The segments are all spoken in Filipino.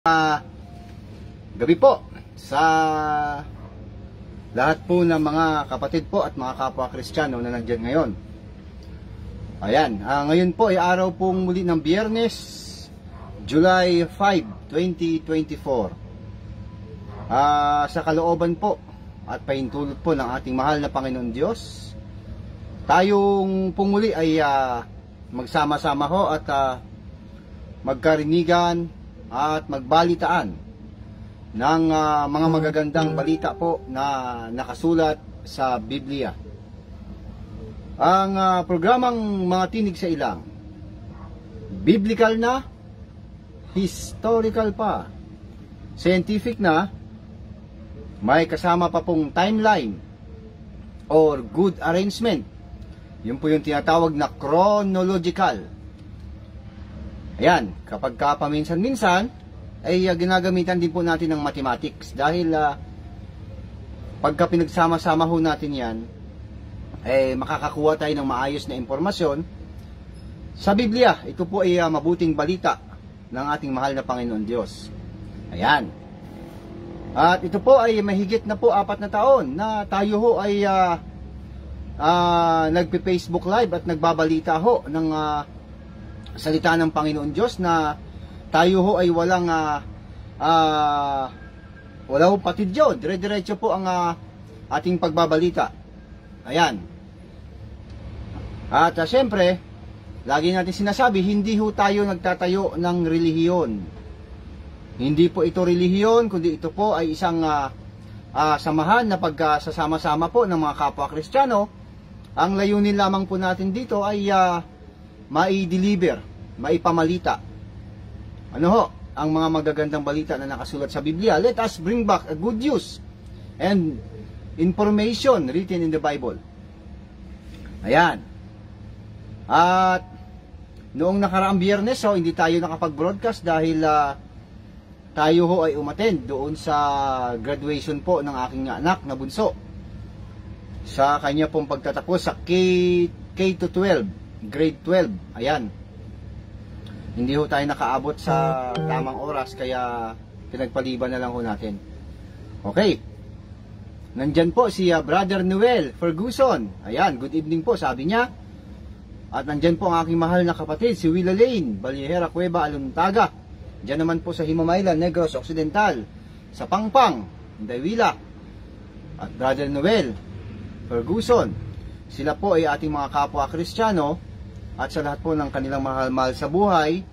Gabi po sa lahat po ng mga kapatid po at mga kapwa Kristiyano na nandiyan ngayon. Ayan, ngayon po ay araw pong muli ng Biyernes, July 5, 2024. Sa kalooban po at pahintulot po ng ating mahal na Panginoon Diyos, tayong pumuli ay magsama-sama ho at magkarinigan at magbalitaan ng mga magagandang balita po na nakasulat sa Biblia. Ang programang Mga Tinig sa Ilang, biblical na, historical pa, scientific na, may kasama pa pong timeline or good arrangement. Yun po yung tinatawag na chronological. Ayan, kapag paminsan-minsan ay ginagamitan din po natin ng mathematics dahil pagka pinagsama-sama ho natin yan ay makakakuha tayo ng maayos na impormasyon sa Biblia. Ito po ay mabuting balita ng ating mahal na Panginoon Diyos. Ayan. At ito po ay mahigit na po 4 na taon na tayo ho ay nagpe-Facebook Live at nagbabalita ho ng salita ng Panginoon Diyos na tayo ho ay walang patid yun. Dire-diretso po ang ating pagbabalita. Ayan. At syempre, lagi natin sinasabi, hindi ho tayo nagtatayo ng relihiyon. Hindi po ito relihiyon, kundi ito po ay isang samahan na pagkasasama-sama po ng mga kapwa Kristiyano. Ang layunin lamang po natin dito ay mai-deliver, maipamalita. Ano ho? Ang mga magagandang balita na nakasulat sa Biblia. Let us bring back a good news and information written in the Bible. Ayan. At noong nakaraang Biyernes, hindi tayo nakapag-broadcast dahil tayo ho ay umattend doon sa graduation po ng aking anak na bunso. Sa kanya pong pagtatapos sa K-12. Grade 12, ayan. Hindi ho tayo nakaabot sa tamang oras, kaya pinagpaliban na lang ho natin. Okay. Nandyan po si Brother Noel Ferguson. Ayan, good evening po, sabi niya. At nandyan po ang aking mahal na kapatid, si Willa Lane, Balyehera, Cueva, Aluntaga. Diyan naman po sa Himamaylan, Negros Occidental, sa Pangpang, Daywila. At Brother Noel Ferguson. Sila po ay ating mga kapwa Kristiyano. At sa lahat po ng kanilang mahal-mahal sa buhay,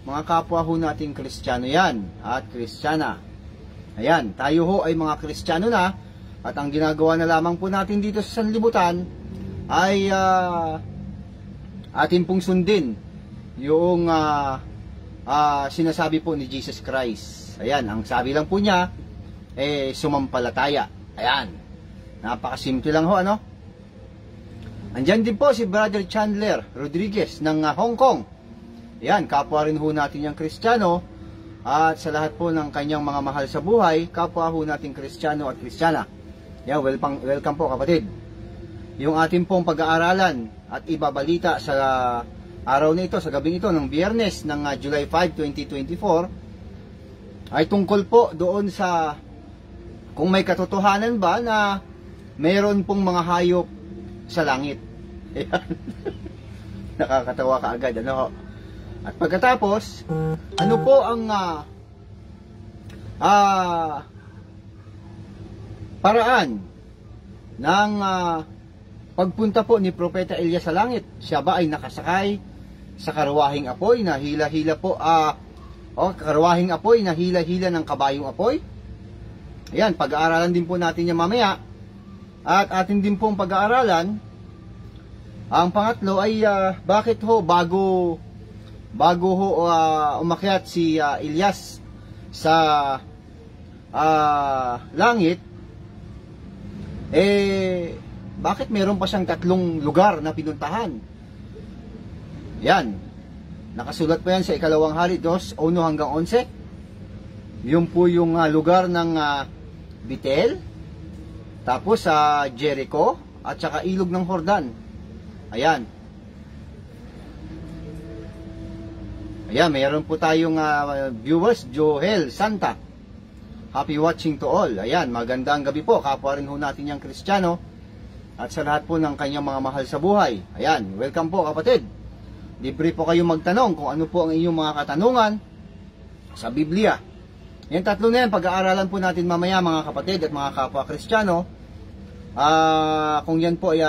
mga kapwa ho nating Kristiyano yan at Kristiyana. Ayan, tayo ho ay mga Kristiyano na, at ang ginagawa na lamang po natin dito sa sanlibutan ay atin pong sundin yung sinasabi po ni Jesus Christ. Ayan, ang sabi lang po niya, sumampalataya. Ayan, napakasimple lang ho, ano? Andyan din po si Brother Chandler Rodriguez ng Hong Kong. Yan, kapwa rin ho natin yung Kristiyano. At sa lahat po ng kanyang mga mahal sa buhay, kapwa ho natin Kristiyano at Kristiyana. Yan, welcome po kapatid. Yung ating pong pag-aaralan at ibabalita sa araw na ito, sa gabing ito, ng Biyernes ng July 5, 2024, ay tungkol po doon sa kung may katotohanan ba na mayroon pong mga hayop sa langit. Nakakatawa ka agad, ano? At pagkatapos, ano po ang paraan ng pagpunta po ni Propeta Elias sa langit? Siya ba ay nakasakay sa karwahing apoy na hila-hila po karwahing apoy na hila-hila ng kabayong apoy? Ayan, pag-aaralan din po natin yan mamaya. At atin din pong pag-aaralan, ang pangatlo ay bakit ho bago ho umakyat si Elias sa langit, bakit meron pa siyang 3 lugar na pinuntahan? Yan, nakasulat pa yan sa Ikalawang Hari 2:1 hanggang 11. Yun po yung lugar ng Bethel, tapos sa Jericho, at saka ilog ng Jordan. Ayan. Ayan, mayroon po tayong viewers, Joel Santa. Happy watching to all. Ayan, magandang gabi po. Kapwa rin ho natin yung Kristiyano. At sa lahat po ng kanyang mga mahal sa buhay. Ayan, welcome po kapatid. Libre po kayong magtanong kung ano po ang inyong mga katanungan sa Biblia. Yan tatlo na yan, pag-aaralan po natin mamaya mga kapatid at mga kapwa Kristiyano. Kung yan po ay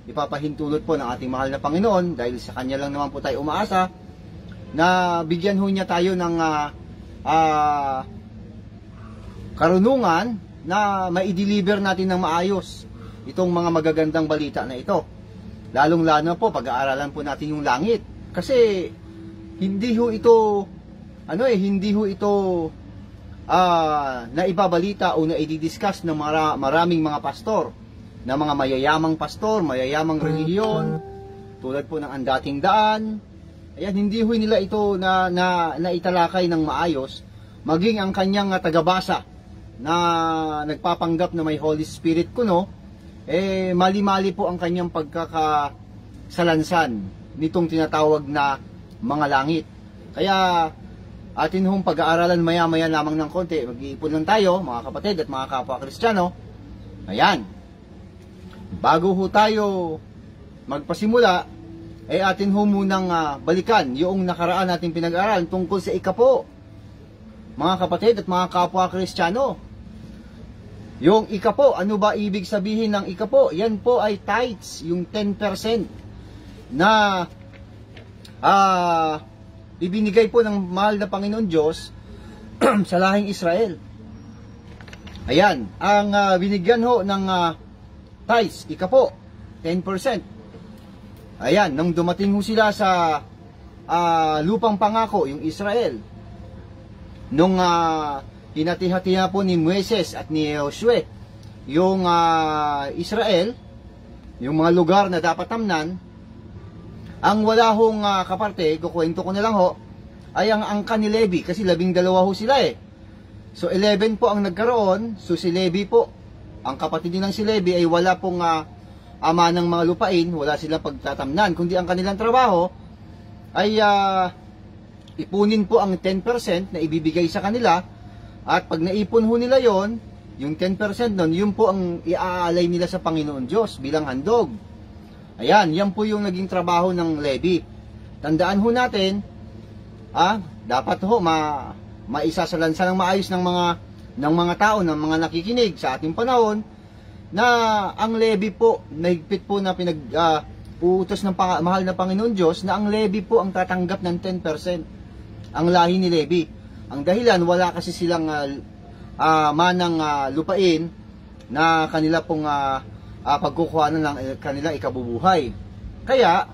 ipapahintulot po ng ating mahal na Panginoon, dahil sa Kanya lang naman po tayo umaasa, na bigyan ho niya tayo ng karunungan na maideliver natin ng maayos itong mga magagandang balita na ito. Lalong-lalo po pag-aaralan po natin yung langit, kasi hindi ho ito na ibabalita o na i-discuss ng maraming mga pastor, na mga mayayamang pastor, mayayamang relihiyon, tulad po ng Andating Daan. Ayan, hindi ho nila ito na italakay ng maayos, maging ang kanyang tagabasa na nagpapanggap na may Holy Spirit kuno, mali-mali po ang kanyang pagkakasalansan nitong tinatawag na mga langit. Kaya atin hong pag-aaralan maya-maya lamang ng konti. Mag-iipon lang tayo mga kapatid at mga kapwa Kristiyano. Ayan, bago ho tayo magpasimula, atin ho munang balikan yung nakaraan nating pinag-aaral tungkol sa ikapo, mga kapatid at mga kapwa Kristiyano. Yung ikapo, ano ba ibig sabihin ng ikapo? Yan po ay tithes, yung 10% na ibinigay po ng mahal na Panginoon Diyos sa lahing Israel. Ayan, ang binigyan ho ng tithes, ikapo, 10%. Ayan, nung dumating ho sila sa lupang pangako, yung Israel, nung hinati-hati po ni Moises at ni Joshua yung Israel, yung mga lugar na dapat tamnan, ang wala hong kaparte, kukwento ko na lang ho, ay ang angka ni Levi, kasi 12 ho sila So 11 po ang nagkaroon, so si Levi po, ang kapatid din ng si Levi ay wala pong ama ng mga lupain, wala silang pagtatamnan, kundi ang kanilang trabaho ay ipunin po ang 10% na ibibigay sa kanila, at pag naipon ho nila yon, yung 10% nun, yun po ang iaalay nila sa Panginoon Diyos bilang handog. Ayan, yan po yung naging trabaho ng Levi. Tandaan ho natin, dapat ho maisasalansa ng maayos ng mga tao, ng mga nakikinig sa ating panahon, na ang Levi po, nahigpit po na utos ng mahal na Panginoon Diyos, na ang Levi po ang tatanggap ng 10%, ang lahi ni Levi. Ang dahilan, wala kasi silang manang lupain na kanila pong pagkukuhanan ng kanila ikabubuhay. Kaya,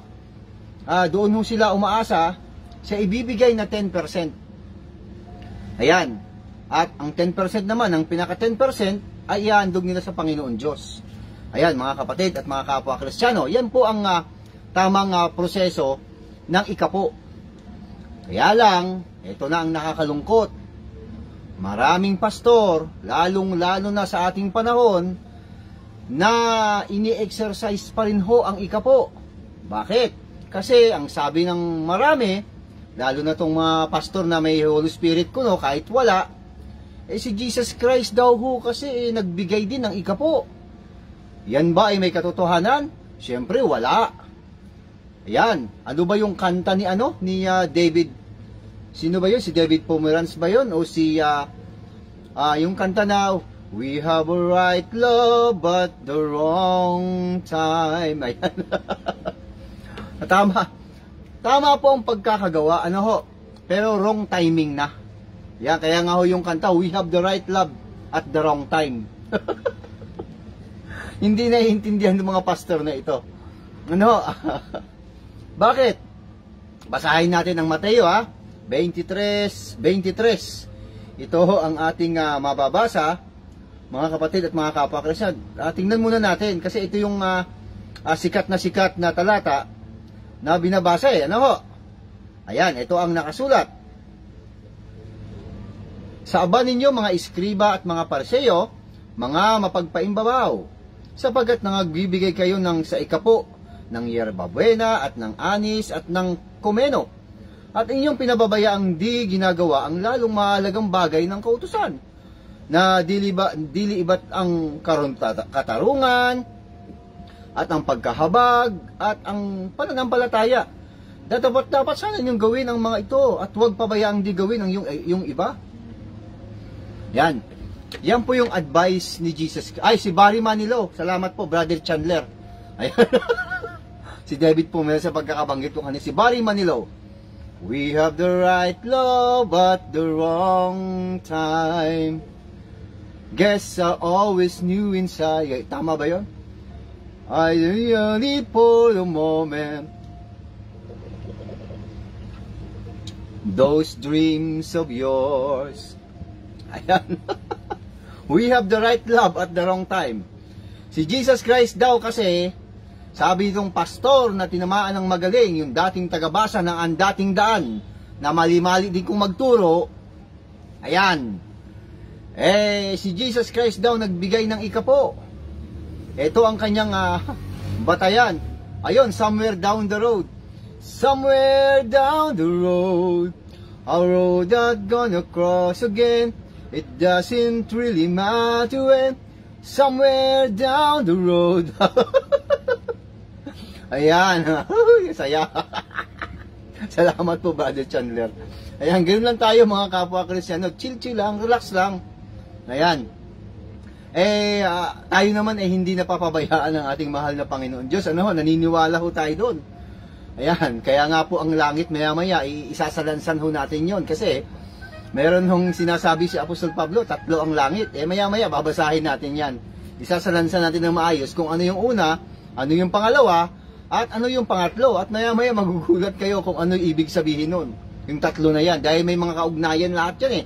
doon ho sila umaasa sa ibibigay na 10%. Ayan, at ang 10% naman, ang pinaka 10%, ay ihandog nila sa Panginoon Diyos. Ayan mga kapatid at mga kapwa Kristiyano, yan po ang tamang proseso ng ikapo. Kaya lang, ito na ang nakakalungkot. Maraming pastor, lalong-lalo na sa ating panahon, na ini-exercise pa rin ho ang ikapo. Bakit? Kasi ang sabi ng marami, lalo na itong mga pastor na may Holy Spirit kuno, kahit wala, si Jesus Christ daw ho kasi nagbigay din ng ikapo. Yan ba ay may katotohanan? Siyempre wala. Ayan, ano ba yung kanta ni David? Sino ba yun? Si David Pomeranz ba yun? O si yung kanta na We have a right love but the wrong time. Ayan. Tama po ang pagkakagawa, pero wrong timing na. Yan, kaya nga ho yung kanta, we have the right love at the wrong time. Hindi naiintindihan ng mga pastor na ito. Bakit? Basahin natin ang Mateo 23:23. Ito ang ating mababasa, mga kapatid at mga kapwa Kristiyano. Tingnan muna natin, kasi ito yung sikat na talata na binabasa Ayan, ito ang nakasulat. Sa aba ninyo mga iskriba at mga parseyo, mga mapagpaimbabaw, sapagkat nangagbibigay kayo sa ikapo ng yerba buena at ng anis at ng komeno, at inyong pinababayaang di ginagawa ang lalong mahalagang bagay ng kautusan, na dili iba't ang katarungan, at ang pagkahabag, at ang pananampalataya. Dapat sana ninyong gawin ang mga ito, at huwag pabayaang di gawin ang yung iba. Yan. Yan po yung advice ni Jesus. Ay, si Barry Manilow. Salamat po, Brother Chandler. Ayan. Si David po may sa pagkakabanggit ko kanina. Si Barry Manilow. We have the right love at the wrong time. Guess I always knew inside. Tama ba yun? I really for the moment. Those dreams of yours. Ayan. We have the right love at the wrong time. Si Jesus Christ daw kasi, sabi itong pastor na tinamaan ng magaling, yung dating tagabasa ng Ang Dating Daan, na mali-mali din kong magturo, ayan, si Jesus Christ daw nagbigay ng ikapo. Ito ang kanyang batayan. Ayun, somewhere down the road. Somewhere down the road, a road that gonna cross again. It doesn't really matter when. Somewhere down the road. Ayan. Saya. Salamat po, Brother Chandler. Ayan, ganoon lang tayo mga kapwa Kristiyano. Chill lang, relax lang. Ayan. Tayo naman hindi napapabayaan ng ating mahal na Panginoon Diyos. Naniniwala ho tayo doon. Ayan, kaya nga po ang langit maya-maya, isasalansan ho natin yon. Kasi, meron hong sinasabi si Apostol Pablo, 3 ang langit. Maya-maya, babasahin natin yan. Isasalansan natin ng maayos kung ano yung una, ano yung pangalawa, at ano yung pangatlo. At maya-maya, magugulat kayo kung ano ibig sabihin nun. Yung 3 na yan. Dahil may mga kaugnayan lahat yan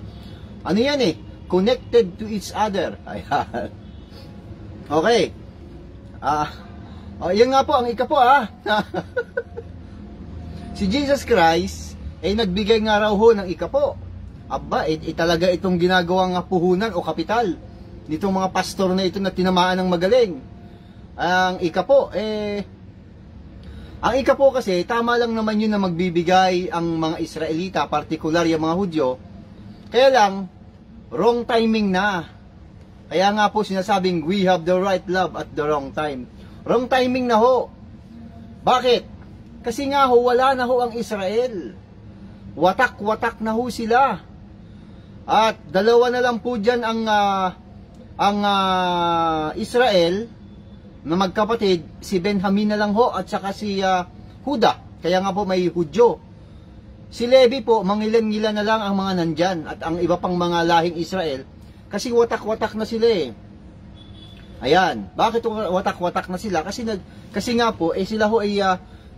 Ano yan Connected to each other. Ayan. Okay. Yan nga po, ang ika po Si Jesus Christ ay nagbigay nga raw ho ng ikapo. Aba, talaga itong ginagawang puhunan o kapital nitong mga pastor na ito na tinamaan ng magaling. Ang ikapo, ang ikapo kasi, tama lang naman yun na magbibigay ang mga Israelita, partikular yung mga Hudyo. Kaya lang, wrong timing na. Kaya nga po sinasabing, we have the right love at the wrong time. Wrong timing na ho. Bakit? Kasi nga ho, wala na ho ang Israel. Watak-watak na ho sila. At dalawa na lang po dyan ang Israel na magkapatid, si Benjamin na lang ho at saka si Huda. Kaya nga po may Hudyo. Si Levi po, mangilan-ngilan na lang ang mga nandyan at ang iba pang mga lahing Israel kasi watak-watak na sila Ayan. Bakit watak-watak na sila? Kasi nga po, sila ho ay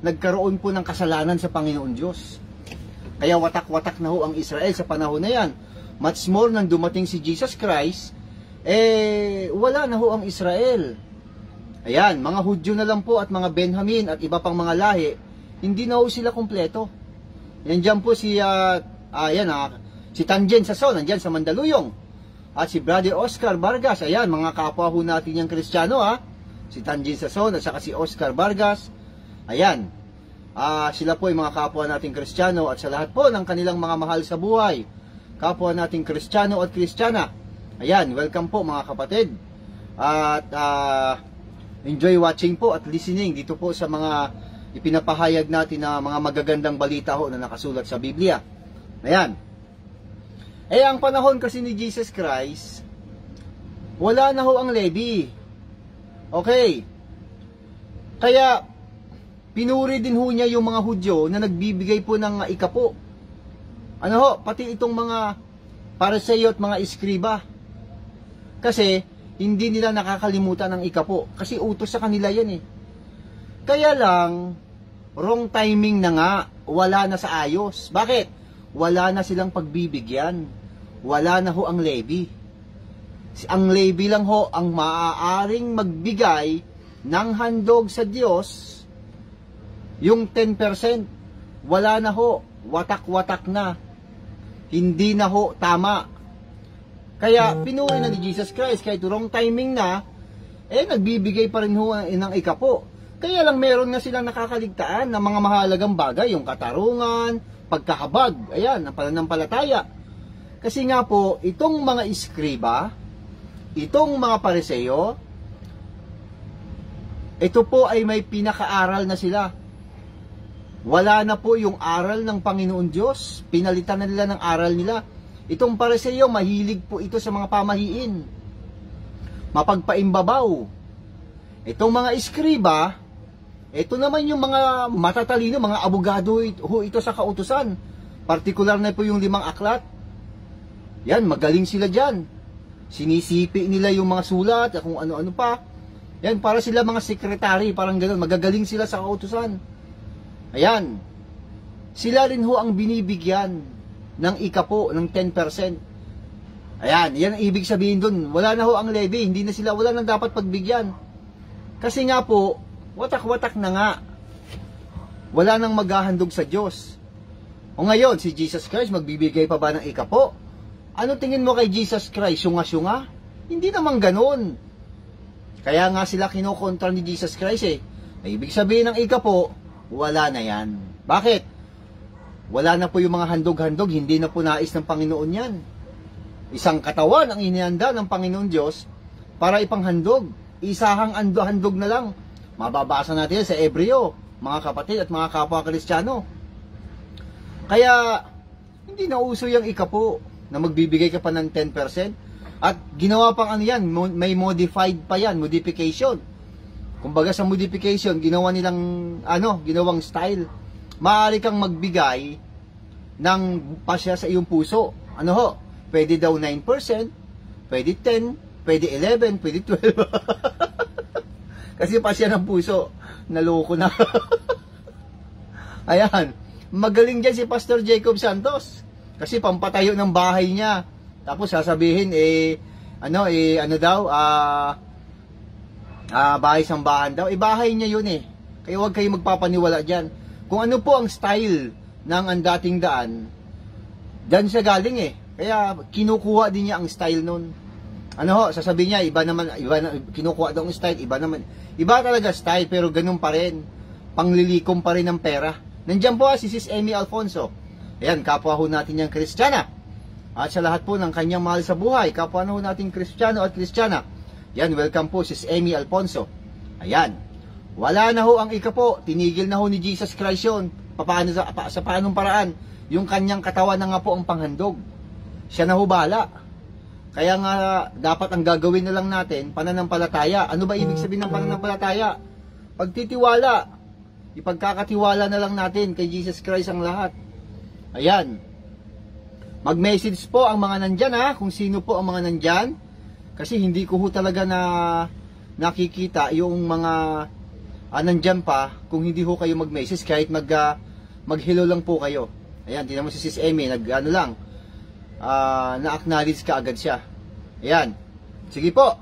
nagkaroon po ng kasalanan sa Panginoon Diyos. Kaya watak-watak na ho ang Israel sa panahon na yan. Much more nang dumating si Jesus Christ, wala na ho ang Israel. Ayan, mga Hudyo na lang po at mga Benjamin at iba pang mga lahi, hindi na ho sila kompleto. Yan dyan po si Tanjen Sason, nandyan sa Mandaluyong. At si Brother Oscar Vargas, ayan, mga kapwa ho natin yung Kristiyano Si Tanjen Sason at saka si Oscar Vargas. Ayan, sila po ay mga kapwa nating Kristiyano at sa lahat po ng kanilang mga mahal sa buhay, kapwa nating Kristiyano at Kristiyana. Ayan, welcome po mga kapatid. At enjoy watching po at listening dito po sa mga ipinapahayag natin na mga magagandang balita ho na nakasulat sa Biblia. Ayan. Ang panahon kasi ni Jesus Christ, wala na ho ang Levi. Okay. Kaya, pinuri din ho niya yung mga Hudyo na nagbibigay po ng ikapo. Pati itong mga Pariseo at mga Iskriba. Kasi, hindi nila nakakalimutan ng ikapo. Kasi utos sa kanila yan Kaya lang, wrong timing na nga, wala na sa ayos. Bakit? Wala na silang pagbibigyan. Wala na ho ang Levi. Ang Levi lang ho ang maaaring magbigay ng handog sa Diyos. Yung 10%, wala na ho. Watak-watak na. Hindi na ho tama. Kaya pinuri na ni Jesus Christ, kahit wrong timing na, nagbibigay pa rin ho ng ikapo. Kaya lang meron nga silang nakakaligtaan ng mga mahalagang bagay, yung katarungan, pagkahabag, ayan, ang pananampalataya. Kasi nga po, itong mga iskriba, itong mga Pariseo, ito po ay may pinakaaral na sila. Wala na po yung aral ng Panginoon Diyos, pinalitan na nila ng aral nila. Itong Pariseo, mahilig po ito sa mga pamahiin, mapagpaimbabaw. Itong mga iskriba, ito naman yung mga matatalino, mga abogado ito sa kautusan. Partikular na po yung 5 aklat. Yan, magaling sila dyan. Sinisipi nila yung mga sulat, kung ano-ano pa. Yan, para sila mga sekretary, parang gano'n. Magagaling sila sa kautusan. Ayan. Sila rin ho ang binibigyan ng ikapo, ng 10%. Ayan, yan ang ibig sabihin dun. Wala na ho ang levy, hindi na sila, wala nang dapat pagbigyan. Kasi nga po, watak-watak na nga. Wala nang maghahandog sa Diyos. O ngayon, si Jesus Christ, magbibigay pa ba ng ikapo? Ano tingin mo kay Jesus Christ? Syunga-syunga? Hindi naman ganun. Kaya nga sila kinokontra ni Jesus Christ eh. Ay, ibig sabihin ng ikapo, wala na yan. Bakit? Wala na po yung mga handog-handog, hindi na po nais ng Panginoon yan. Isang katawan ang inihanda ng Panginoon Diyos para ipanghandog. Isahang handog na lang. Mababasa natin sa Hebreo, mga kapatid at mga kapwa Kristiyano. Kaya, hindi na uso yung ikapo na magbibigay ka pa ng 10%. At ginawa pang ano yan, may modified pa yan, modification. Kumbaga sa modification, ginawa nilang, ginawang style. Maaari kang magbigay ng pasya sa iyong puso. Ano ho? Pwede daw 9%, pwede 10%, pwede 11%, pwede 12%. Kasi pasya ng puso, naloko na. Ayan, magaling dyan si Pastor Jacob Santos. Kasi pampatayo ng bahay niya. Tapos sasabihin, bahay-sambahan daw. Bahay niya yun eh. Kaya huwag kayo magpapaniwala dyan. Kung ano po ang style ng ang dating daan, dyan siya galing eh. Kaya kinukuha din niya ang style nun. Sasabihin niya, kinukuha daw ang style, iba naman. Iba talaga style, pero ganun pa rin. Panglilikom pa rin ng pera. Nandiyan po si Sis Amy Alfonso. Ayan, kapwa ho natin yung Kristiyana. At sa lahat po ng kanyang mahal sa buhay, kapwa na ho natin Kristiyano at Kristiyana. Yan, welcome po Sis Amy Alfonso. Ayan. Wala na ho ang ikapo. Tinigil na ho ni Jesus Christ yun. Sa paanong paraan? Yung kanyang katawan na nga po ang panghandog. Siya na ho bahala. Kaya nga, dapat ang gagawin na lang natin, pananampalataya. Ano ba ibig sabihin ng pananampalataya? Pagtitiwala. Ipagkakatiwala na lang natin kay Jesus Christ ang lahat. Ayan. Mag-message po ang mga nandyan kung sino po ang mga nandyan. Kasi hindi ko ho talaga nakikita yung mga nandyan pa kung hindi ho kayo mag-message kahit mag-hello lang po kayo. Ayan, tingnan mo si Sis Amy, na-acknowledge ka agad siya. Ayan. Sige po.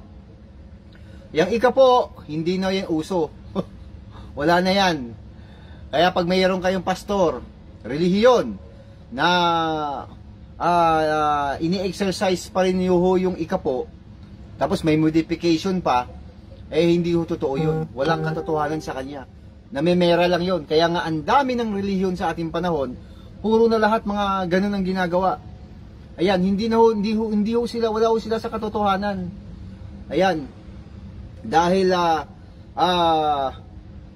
Yang ika po, hindi na yan uso. Wala na yan. Kaya pag mayroon kayong pastor, relihiyon, na ini-exercise pa rin yung ika po, tapos may modification pa, hindi ho totoo yun. Walang katotohanan sa kanya. Namemera lang yun. Kaya nga ang dami ng relihiyon sa ating panahon, puro na lahat mga ganun ang ginagawa. Ayan, hindi ho sila, wala ho sila sa katotohanan. Ayan. Dahil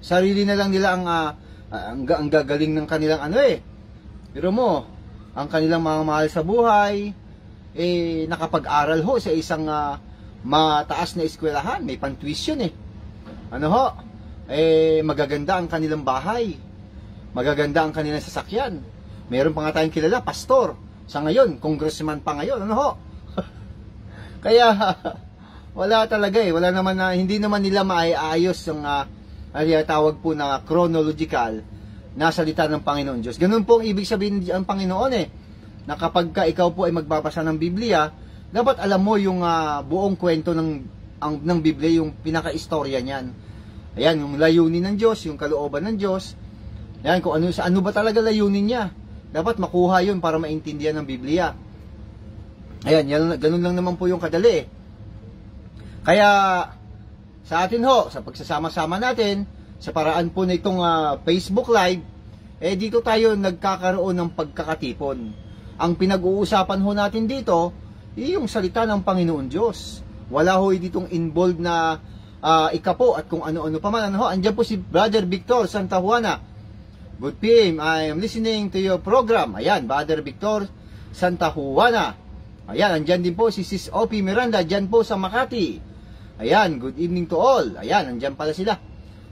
sarili na lang nila ang gagaling ng kanilang Pero mo, ang kanilang mga mahal sa buhay, nakapag-aral ho sa isang mataas na eskwelahan, may pang-tuition magaganda ang kanilang bahay, magaganda ang kanilang sasakyan. Meron pa nga tayong kilala, pastor. Sa ngayon, congressman pa ngayon, Kaya, wala talaga wala naman hindi naman nila maiayos yung tawag po na chronological na salita ng Panginoon Diyos. Ganun po ang ibig sabihin ng Panginoon na kapag ikaw po ay magbabasa ng Biblia, dapat alam mo yung buong kwento ng Biblia, yung pinaka-istorya niyan. Ayan, yung layunin ng Diyos, yung kalooban ng Diyos. Ayan, kung ano ba talaga layunin niya. Dapat makuha yun para maintindihan ng Biblia. Ayan, ganun lang naman po yung kadali. Kaya, sa atin sa pagsasama-sama natin, sa paraan po na itong Facebook Live, dito tayo nagkakaroon ng pagkakatipon. Ang pinag-uusapan ho natin dito, yung salita ng Panginoon Diyos. Wala ho ditong involved na ikapo at kung ano-ano pa man. Andiyan po si Brother Victor Santa Juana. Good PM, I am listening to your program. Ayan, Brother Victor Santa Juana. Ayan, andyan din po si Sis Opie Miranda, dyan po sa Makati. Ayan, good evening to all. Ayan, andyan pala sila.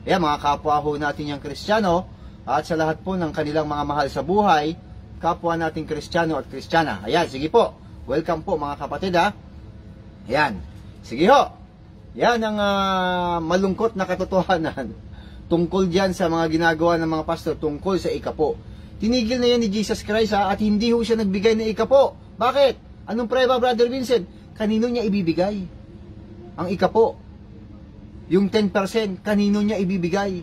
Ayan, mga kapwa ho natin yung Kristiyano, at sa lahat po ng kanilang mga mahal sa buhay, kapwa nating Kristiyano at Kristiyana. Ayan, sige po. Welcome po mga kapatid ha. Ayan, sige ho. Yan ang malungkot na katotohanan tungkol dyan sa mga ginagawa ng mga pastor tungkol sa ikapo. Tinigil na yan ni Jesus Christ ha, at hindi ho siya nagbigay ng ikapo. Bakit? Anong preba, Brother Vincent? Kanino niya ibibigay ang ikapo? Yung 10%, kanino niya ibibigay?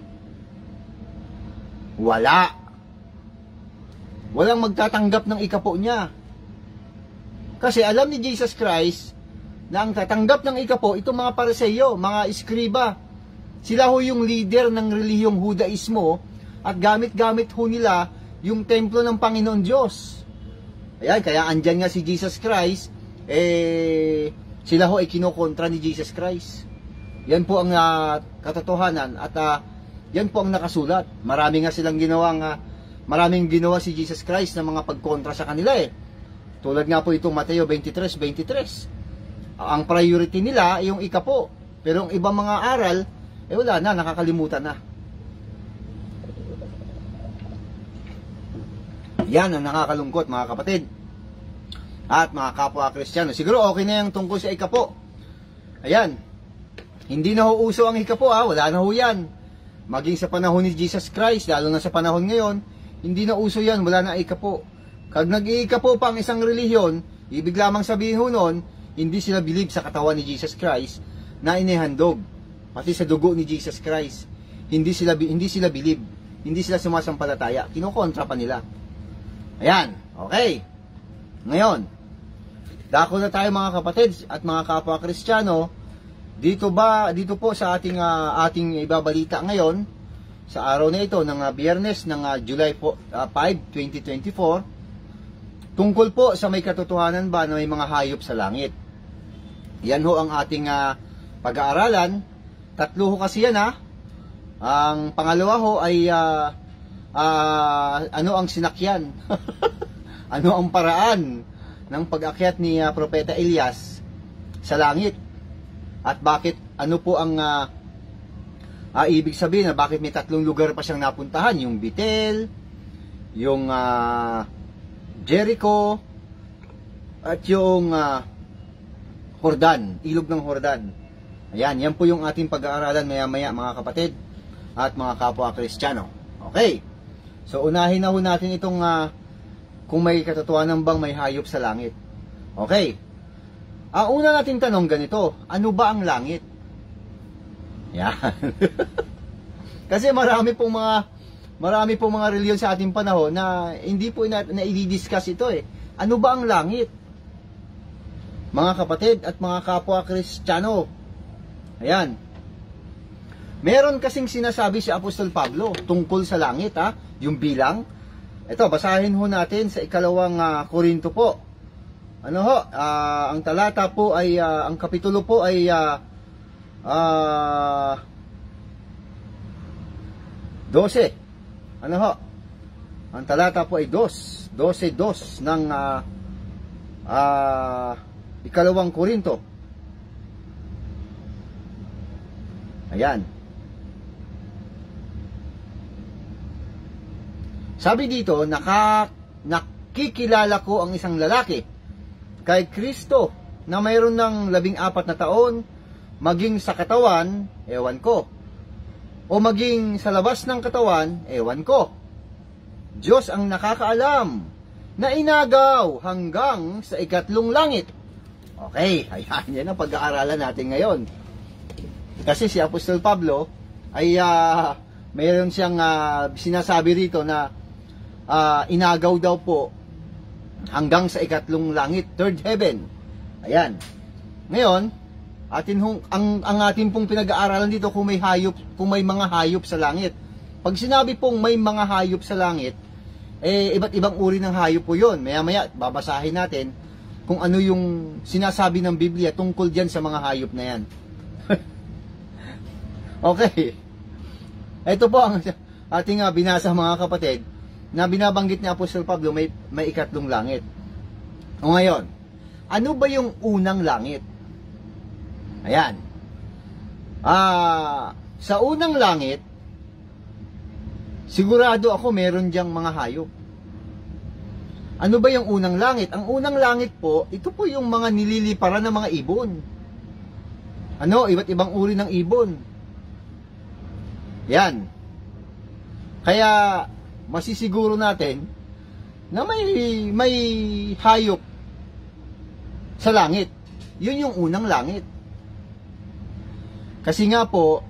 Wala. Walang magtatanggap ng ikapo niya. Kasi alam ni Jesus Christ na ang tatanggap ng ikapo, itong mga Pariseo, mga Iskriba, sila ho yung leader ng relihiyong Hudaismo at gamit-gamit ho nila yung templo ng Panginoon Diyos. Ayan, kaya andyan nga si Jesus Christ, sila ho ay kinokontra ni Jesus Christ. Yan po ang katotohanan at yan po ang nakasulat. Maraming ginawa si Jesus Christ na mga pagkontra sa kanila Tulad nga po itong Mateo 23:23. Ang priority nila ay yung ikapo. Pero ang ibang mga aral, wala na, nakakalimutan na. Yan ang nakakalungkot mga kapatid. At mga kapwa Kristiyano. Siguro okay na yung tungkol sa ikapo. Ayan. Hindi na ho uso ang ikapo wala na ho yan. Maging sa panahon ni Jesus Christ, lalo na sa panahon ngayon, hindi na uso yan, wala na ikapo. Kag nag-iikapo pa ang isang relihiyon, ibig lamang sabihin ho nun, hindi sila believe sa katawan ni Jesus Christ na inihandog, pati sa dugo ni Jesus Christ. Hindi sila believe, hindi sila sumasampalataya, kinokontra pa nila. Ayan, okay. Ngayon, dako na tayo mga kapatid at mga kapwa Kristiyano. Dito po sa ating ibabalita ngayon sa araw na ito ng Biyernes ng July 5, 2024, tungkol po sa may katotohanan ba na may mga hayop sa langit. Yan ho ang ating pag-aaralan. Tatlo ho kasi yan Ang pangalawa ho ay ano ang sinakyan? Ano ang paraan ng pag-akyat ni Propeta Elias sa langit? At bakit, ano po ang ibig sabihin na bakit may 3 lugar pa siyang napuntahan? Yung Bethel, yung Jericho, at yung Jordan, ilog ng Jordan. Ayan, yan po yung ating pag-aaralan maya-maya mga kapatid at mga kapwa Kristiyano. Okay, so unahin na ho natin itong kung may katotohanan bang may hayop sa langit. Okay. Ang una nating tanong ganito, ano ba ang langit? Yan. Kasi marami pong mga reliyon sa ating panahon na hindi po na i-discuss ito Ano ba ang langit? Mga kapatid at mga kapwa Kristiyano. Ayan. Meron kasing sinasabi si Apostol Pablo tungkol sa langit yung bilang. Ito, basahin ho natin sa 2 Korinto po. Ang talata po ay, ang kapitulo po ay 12. Ang talata po ay 12:2 ng 2 Korinto. Ayan. Sabi dito, nakikilala ko ang isang lalaki kay Kristo na mayroon ng 14 na taon, maging sa katawan, ewan ko, o maging sa labas ng katawan, ewan ko. Diyos ang nakakaalam na inagaw hanggang sa 3 langit. Okay, ayan, yan ang pag-aaralan natin ngayon. Kasi si Apostol Pablo ay mayroon siyang sinasabi rito na inagaw daw po hanggang sa 3 langit, 3rd heaven. Ayan. Ngayon, ang atin pong pinag-aaralan dito kung may mga hayop sa langit. Pag sinabi pong may mga hayop sa langit, iba't ibang uri ng hayop po yun. Maya-maya, babasahin natin kung ano yung sinasabi ng Biblia tungkol dyan sa mga hayop na yan. Okay. Ito po ang ating binasa, mga kapatid, na binabanggit ni Apostol Pablo, may ikatlong langit. O ngayon, ano ba yung unang langit? Ayan. Sa unang langit, sigurado ako meron diyang mga hayop. Ano ba yung unang langit? Ang unang langit po, ito po yung mga nililiparan ng mga ibon. Iba't ibang uri ng ibon. Yan. Kaya masisiguro natin na may hayop sa langit. Yun yung unang langit. Kasi nga po,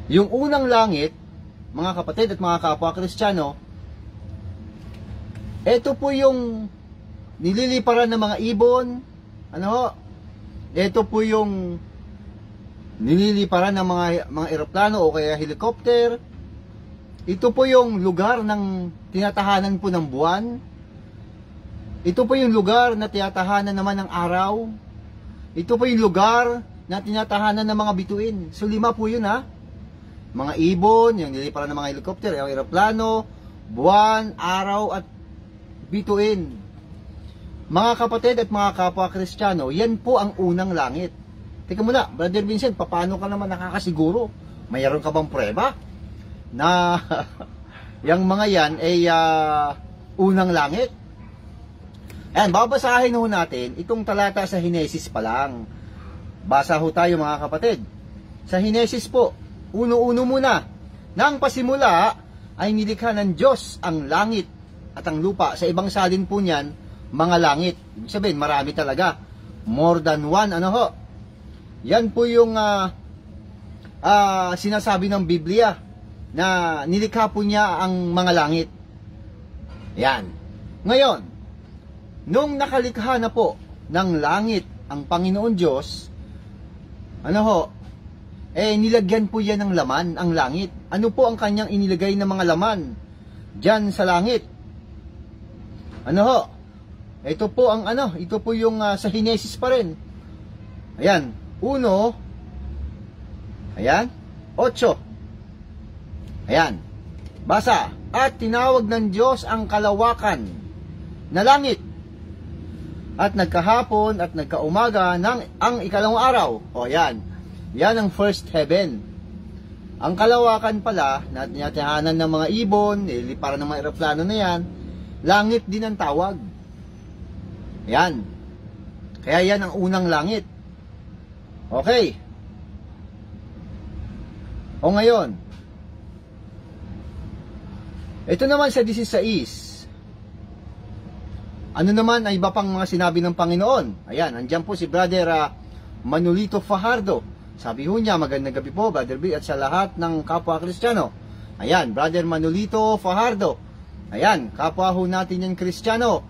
yung unang langit, mga kapatid at mga kapwa Kristiyano, ito po yung nililiparan ng mga ibon. Ito po yung nililiparan ng mga eroplano o kaya helicopter. Ito po yung lugar ng tinatahanan po ng buwan. Ito po yung lugar na tinatahanan naman ng araw. Ito po yung lugar na tinatahanan ng mga bituin. So 5 po yun, ha. Mga ibon, yung nililiparan ng mga helicopter, yung eroplano, buwan, araw at bituin. Mga kapatid at mga kapwa Kristiyano, yan po ang unang langit. Teka muna, Brother Vincent, paano ka naman nakakasiguro? Mayroon ka bang prueba na yung mga yan ay unang langit? Ayan, babasahin ho natin itong talata sa Henesis pa lang. Basa ho tayo, mga kapatid. Sa Henesis po, uno-uno muna. Nang pasimula ay nilikha ng Diyos ang langit at ang lupa. Sa ibang salin po niyan, mga langit. Ibig sabihin, marami talaga. More than one, Yan po yung sinasabi ng Biblia na nilikha po niya ang mga langit. Yan. Ngayon, nung nakalikha na po ng langit ang Panginoon Diyos, nilagyan po yan ng laman, ang langit. Ano po ang kanyang inilagay na mga laman dyan sa langit? Ito po ang ito po yung sa Henesis pa rin. Ayan, 1, ayan, 8. Ayan, basa. At tinawag ng Diyos ang kalawakan na langit, at nagkahapon at nagkaumaga ang ikalawang araw. Ayan, yan ang first heaven. Ang kalawakan pala, na tinatahanan ng mga ibon, nililiparan ng mga eroplano na yan, langit din ang tawag. Yan. Kaya yan ang unang langit. Okay. O ngayon, ito naman sa 16. Ano naman ay iba pang mga sinabi ng Panginoon? Ayan, andyan po si Brother Manolito Fajardo. Sabi ho niya, magandang gabi po, Brother B, at sa lahat ng kapwa Kristiyano. Ayan, Brother Manolito Fajardo. Ayan, kapwa ho natin yan Kristiyano.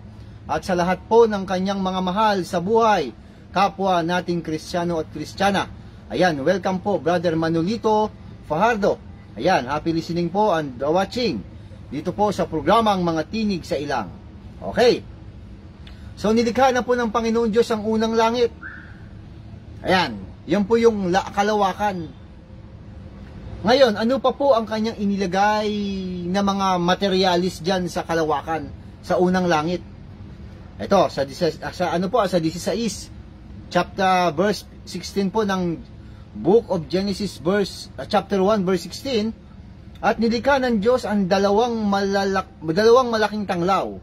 At sa lahat po ng kanyang mga mahal sa buhay, kapwa nating Kristiyano at Kristiyana. Ayan, welcome po, Brother Manolito Fajardo. Ayan, happy listening po and watching dito po sa programang Mga Tinig sa Ilang. Okay. So, nilikha na po ng Panginoon Diyos ang unang langit. Ayan, yan po yung kalawakan. Ngayon, ano pa po ang kanyang inilagay na mga materialis dyan sa kalawakan, sa unang langit? Ito, sa 16, verse 16 po ng Book of Genesis, chapter 1, verse 16. At nilikha ng Diyos ang dalawang malaking tanglaw.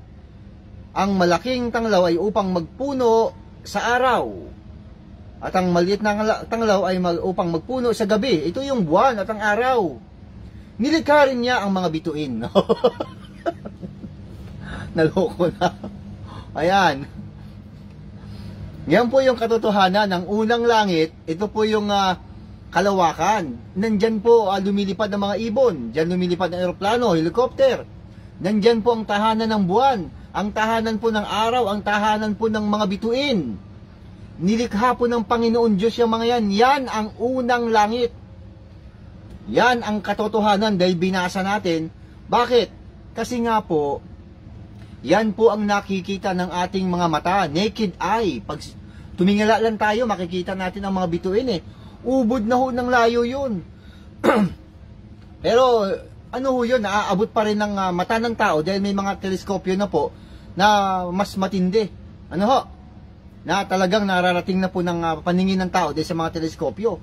Ang malaking tanglaw ay upang magpuno sa araw, at ang maliit na tanglaw ay upang magpuno sa gabi. Ito yung buwan at ang araw. Nilikha rin niya ang mga bituin. Naloko na. Ayan. Yan po yung katotohanan ng unang langit. Ito po yung kalawakan. Nandyan po lumilipad ng mga ibon. Diyan lumilipad ng eroplano, helicopter. Nandyan po ang tahanan ng buwan, ang tahanan po ng araw, ang tahanan po ng mga bituin. Nilikha po ng Panginoon Diyos yung mga yan. Yan ang unang langit. Yan ang katotohanan dahil binasa natin. Bakit? Kasi nga po, yan po ang nakikita ng ating mga mata. Naked eye. Pag tumingala lang tayo, makikita natin ang mga bituin eh. Ubod na ho ng layo yun. Pero ano ho yun, naaabot pa rin ng mata ng tao dahil may mga teleskopyo na po na mas matindi. Ano ho? Na talagang nararating na po ng paningin ng tao dahil sa mga teleskopyo.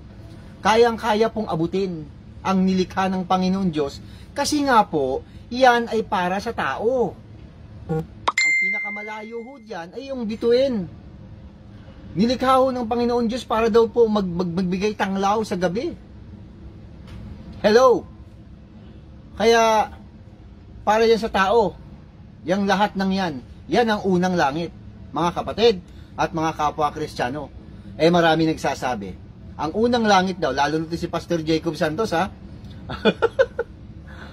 Kayang-kaya pong abutin ang nilikha ng Panginoon Diyos kasi nga po, yan ay para sa tao. Ang pinakamalayo ho dyan ay yung bituin. Nilikha ho ng Panginoon Diyos para daw po magbigay tanglaw sa gabi. Hello? Kaya, para yan sa tao, yung lahat ng yan, yan ang unang langit. Mga kapatid at mga kapwa Kristiyano. Marami nagsasabi. Ang unang langit daw, lalo na si Pastor Jacob Santos ha,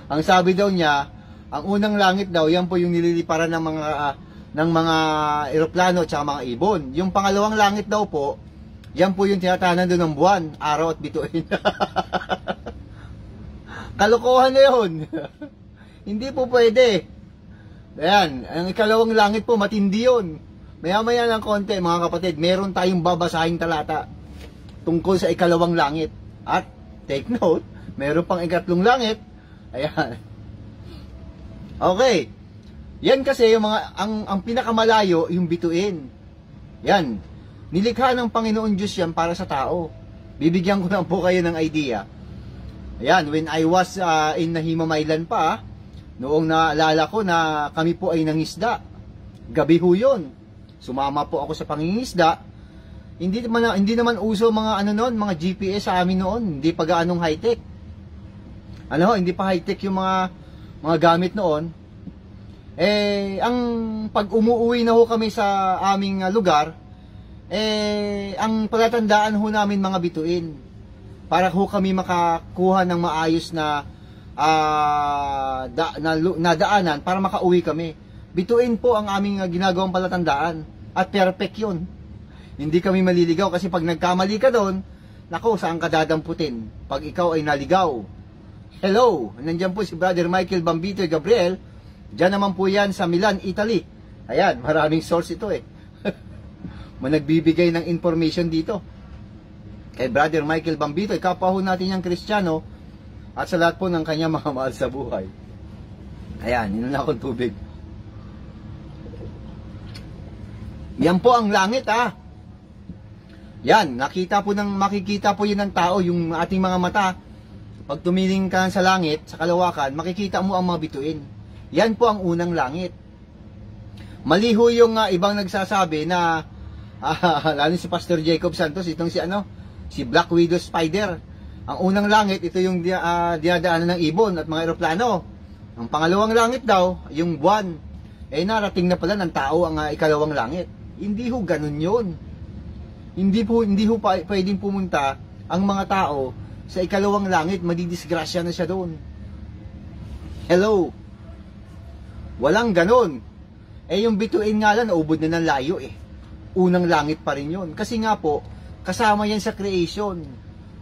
ang sabi daw niya, ang unang langit daw, yan po yung nililiparan ng mga eroplano at mga ibon. Yung pangalawang langit daw po, yan po yung tinatahanan doon ng buwan, araw at bituin. Kalokohan na yun. Hindi po pwede. Ayan, ang ikalawang langit po, matindi yun. Maya-maya ng konti, mga kapatid, meron tayong babasahing talata tungkol sa ikalawang langit. At, take note, meron pang ikatlong langit. Ayan. Okay. Yan kasi yung ang pinakamalayo, yung bituin. Yan. Nilikha ng Panginoon Diyos yan para sa tao. Bibigyan ko lang po kayo ng idea. Ayan, when I was in Nahimamaylan pa, noong naalala ko na kami po ay nangisda. Gabi ho yun. Sumama po ako sa pangingisda. Hindi naman uso mga mga GPS sa amin noon. Hindi pa gaanong high-tech. Hindi pa high-tech yung mga gamit noon. Ang pag umuwi na ho kami sa aming lugar, ang palatandaan ho namin mga bituin. Para ho kami makakuha ng maayos na daanan para makauwi kami. Bituin po ang aming ginagawang palatandaan. At perfect yun. Hindi kami maliligaw kasi pag nagkamali ka doon, nako, saan ka dadamputin? Pag ikaw ay naligaw. Hello, nandiyan po si Brother Michael Bambito Gabriel. Diyan naman po yan sa Milan, Italy. Ayan, maraming source ito eh. Managbibigay ng information dito. Kay Brother Michael Bambito, kapwa ho natin yung Kristiyano at sa lahat po ng kanyang mga mahal sa buhay. Ayan, inunan akong tubig. Yan po ang langit ha. Yan, makikita po yun ng tao, yung ating mga mata. Pag tumingin ka sa langit, sa kalawakan, makikita mo ang mga bituin. Yan po ang unang langit. Maliho yung ibang nagsasabi na, lalo si Pastor Jacob Santos, itong si Black Widow Spider. Ang unang langit, ito yung dinadaanan ng ibon at mga eroplano. Ang pangalawang langit daw, yung buwan. Narating na pala ng tao ang ikalawang langit. Hindi ho ganun yun. Hindi ho pwedeng pumunta ang mga tao sa ikalawang langit, madidisgrasya na siya doon. Hello? Walang ganun. Yung bituin nga lang, naubod na ng layo eh. Unang langit pa rin yun. Kasi nga po, kasama yan sa creation.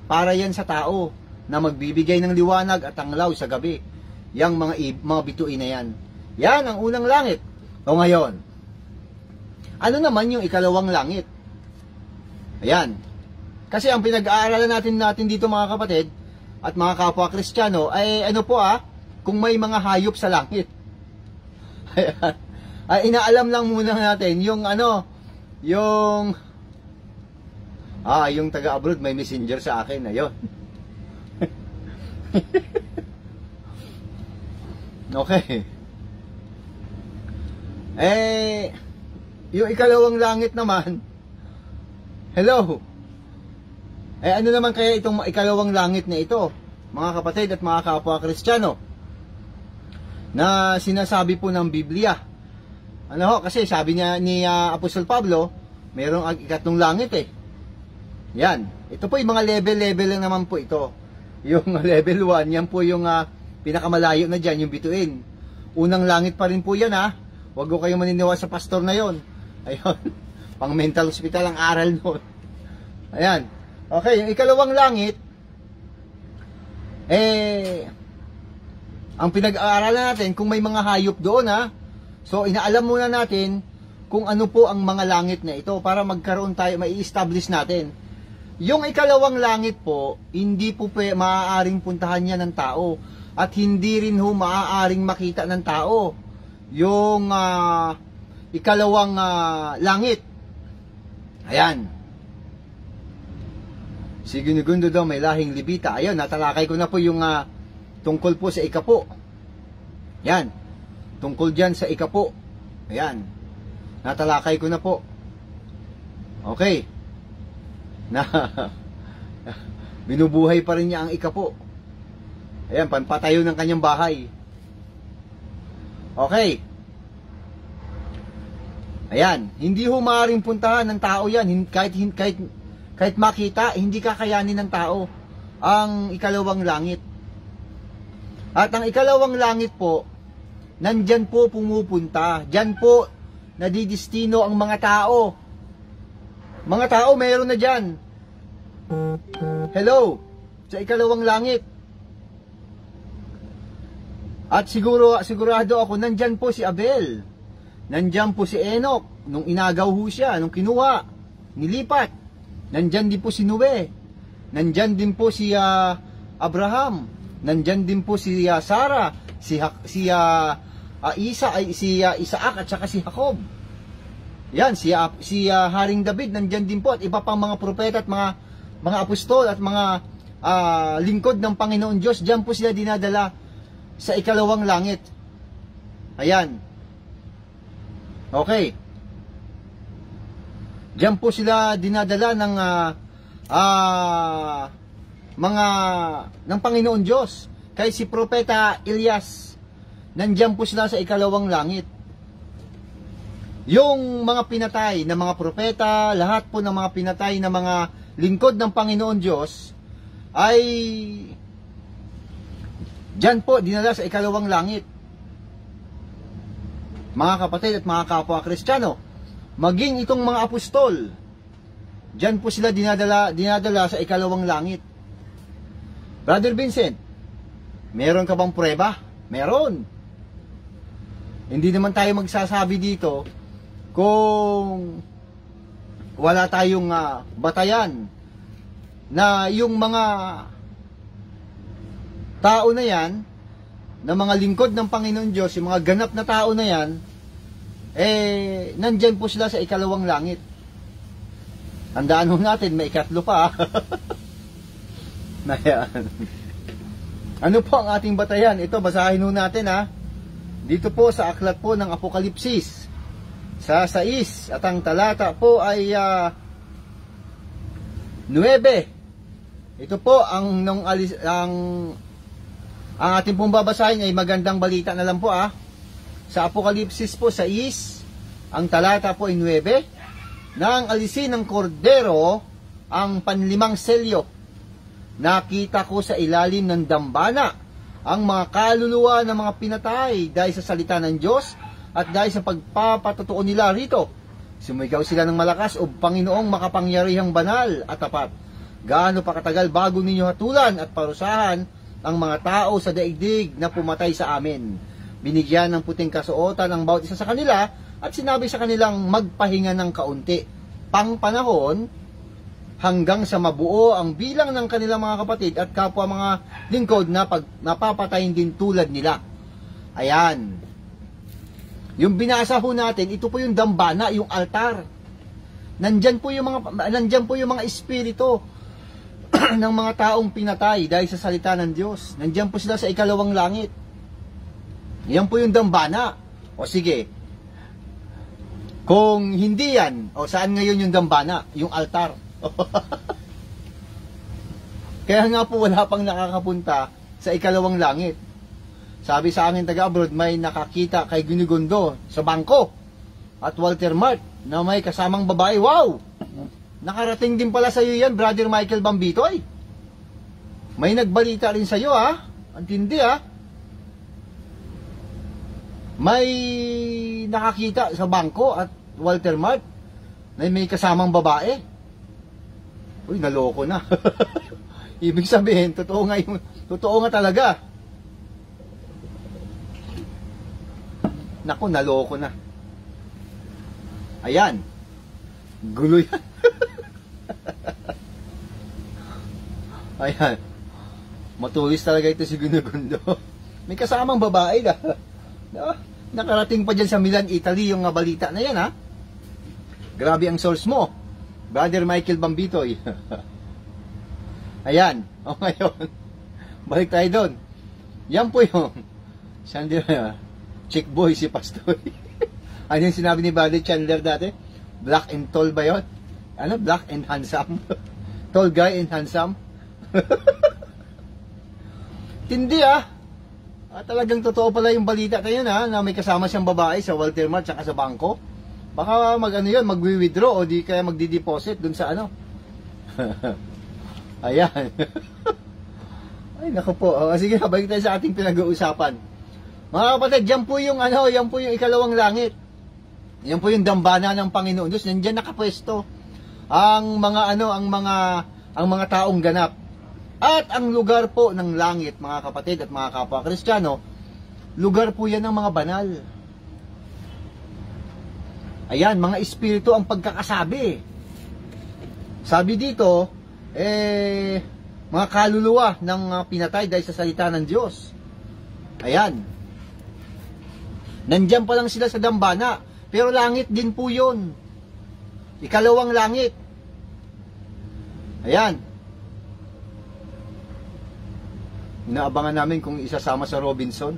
Para yan sa tao na magbibigay ng liwanag at tanglaw sa gabi. Yang mga bituin na yan. Yan ang unang langit. O ngayon, ano naman yung ikalawang langit? Ayan. Kasi ang pinag-aaralan natin dito mga kapatid at mga kapwa Kristiyano ay kung may mga hayop sa langit. Ayan. Inaalam lang muna natin yung yung taga-abroad may messenger sa akin. Ayun. Okay. Yung ikalawang langit naman, hello. Ano naman kaya itong ikalawang langit na ito, mga kapatid at mga kapwa Kristiyano, na sinasabi po ng Biblia? Kasi sabi niya ni Apostol Pablo, mayroong ikatlong langit eh. Yan. Ito po yung mga level lang naman po ito. Yung level 1, yan po yung pinakamalayo na dyan, yung bituin. Unang langit pa rin po yan ha. Huwag ko kayong maniniwala sa pastor na yon. Ayun. Pang mental hospital ang aral noon. Ayan. Okay, yung ikalawang langit, ang pinag-aaralan natin, kung may mga hayop doon ha. So, inaalam muna natin kung ano po ang mga langit na ito para magkaroon tayo, mai-establish natin. Yung ikalawang langit po, hindi po maaaring puntahan niya ng tao. At hindi rin ho maaaring makita ng tao. Yung ikalawang langit. Ayan. Si Ginugundo daw may lahing Levita. Ayun, natalakay ko na po yung tungkol po sa ikapo. Yan. Tungkol dyan sa ikapo. Ayan. Natalakay ko na po. Okay. Binubuhay pa rin niya ang ikapo. Ayan, panpatayo ng kanyang bahay. Okay. Ayan. Hindi ho maaaring puntahan ng tao yan. Kahit makita, hindi kakayanin ng tao ang ikalawang langit. At ang ikalawang langit po, nandyan po pumupunta. Diyan po nadidistino ang mga tao. Mga tao, mayroon na dyan. Hello, sa ikalawang langit. At sigurado ako, nandyan po si Abel. Nandyan po si Enoch. Nung inagaw ho siya, nung kinuha, nilipat. Nandyan din po si Noe. Nandyan din po si Abraham. Nandyan din po si Sarah, si Isaac at saka si Jacob. Yan, si Haring David nandyan din po at iba pang mga propeta at mga apostol at mga lingkod ng Panginoon Diyos. Diyan po sila dinadala sa ikalawang langit. Ayan. Okay. Diyan po sila dinadala ng ng Panginoon Diyos. Kaya si Propeta Elias, nandiyan po sila sa ikalawang langit. Yung mga pinatay na mga propeta, lahat po ng mga pinatay na mga lingkod ng Panginoon Diyos, ay diyan po dinala sa ikalawang langit. Mga kapatid at mga kapwa Kristiyano, maging itong mga apostol, diyan po sila dinadala sa ikalawang langit. Brother Vincent, meron ka bang prueba? Meron. Hindi naman tayo magsasabi dito kung wala tayong batayan na yung mga tao na yan, na mga lingkod ng Panginoon Diyos, yung mga ganap na tao na yan, nandyan po sila sa ikalawang langit. Tandaan ho natin, may ikatlo pa. Ano po ang ating batayan? Ito, basahin ho natin dito po sa aklat po ng Apokalipsis sa 6 at ang talata po ay 9. Ito po ang ating pong babasahin ay magandang balita na lang po Sa Apokalipsis po sa 6, ang talata po ay 9, nang alisin ng kordero ang panlimang selyo, nakita ko sa ilalim ng dambana ang mga kaluluwa ng mga pinatay dahil sa salita ng Diyos at dahil sa pagpapatotoo nila rito. Sumigaw sila ng malakas, O Panginoong makapangyarihang banal at tapat, gaano pa katagal bago ninyo hatulan at parusahan ang mga tao sa daigdig na pumatay sa amin. Binigyan ng puting kasuotan ang bawat isa sa kanila at sinabi sa kanilang magpahinga ng kaunti, pang panahon hanggang sa mabuo ang bilang ng kanilang mga kapatid at kapwa mga lingkod na napapatayin din tulad nila. Ayan. Yung binasa ho natin, ito po yung dambana, yung altar. Nandyan po yung mga espiritu ng mga taong pinatay dahil sa salita ng Diyos. Nandyan po sila sa ikalawang langit. Yan po yung dambana. O sige, kung hindi yan, o saan ngayon yung dambana? Yung altar. Kaya nga po wala pang nakakapunta sa ikalawang langit. Sabi sa akin taga-abroad, may nakakita kay Ginugundo sa bangko at Walter Mart na may kasamang babae. Wow! Nakarating din pala sa iyo yan, Brother Michael Bambitoy. May nagbalita rin sa iyo Ang tindi May nakakita sa bangko at Walter Mart na may kasamang babae. Uy, naloko na. Ibig sabihin, totoo nga talaga. Naku, naloko na. Ayan. Gulo yan. Ayan. Matulis talaga ito si Gundo. May kasamang babae na. Nakarating pa dyan sa Milan, Italy, yung balita na yan, ha? Grabe ang source mo, Brother Michael Bambitoy. Ayan. O ngayon, balik tayo doon. Yan po yung chick boy si Pastor. Ano yung sinabi ni Brother Chandler dati? Black and tall ba yun? Ano? Black and handsome? Tall guy and handsome? Tindi, talagang totoo pala yung balita na yun, na may kasama siyang babae sa Walter Mart tsaka sa bangko. Baka magwi-withdraw o di kaya magdi-deposit dun sa ano. Ayan. Ay, naku po. Sige, balik tayo sa ating pinag-uusapan. Mga kapatid, yan po yung ikalawang langit. Yan po yung dambana ng Panginoon Diyos. Nandiyan nakapwesto ang mga taong ganap. At ang lugar po ng langit, mga kapatid at mga kapwa Kristiyano, lugar po yan ng mga banal. Ayan, mga espiritu ang pagkakasabi. Sabi dito, mga kaluluwa ng pinatay dahil sa salita ng Diyos. Ayan. Nandyan pa lang sila sa dambana, pero langit din po yun. Ikalawang langit. Ayan. Inaabangan namin kung isasama sa Robinson.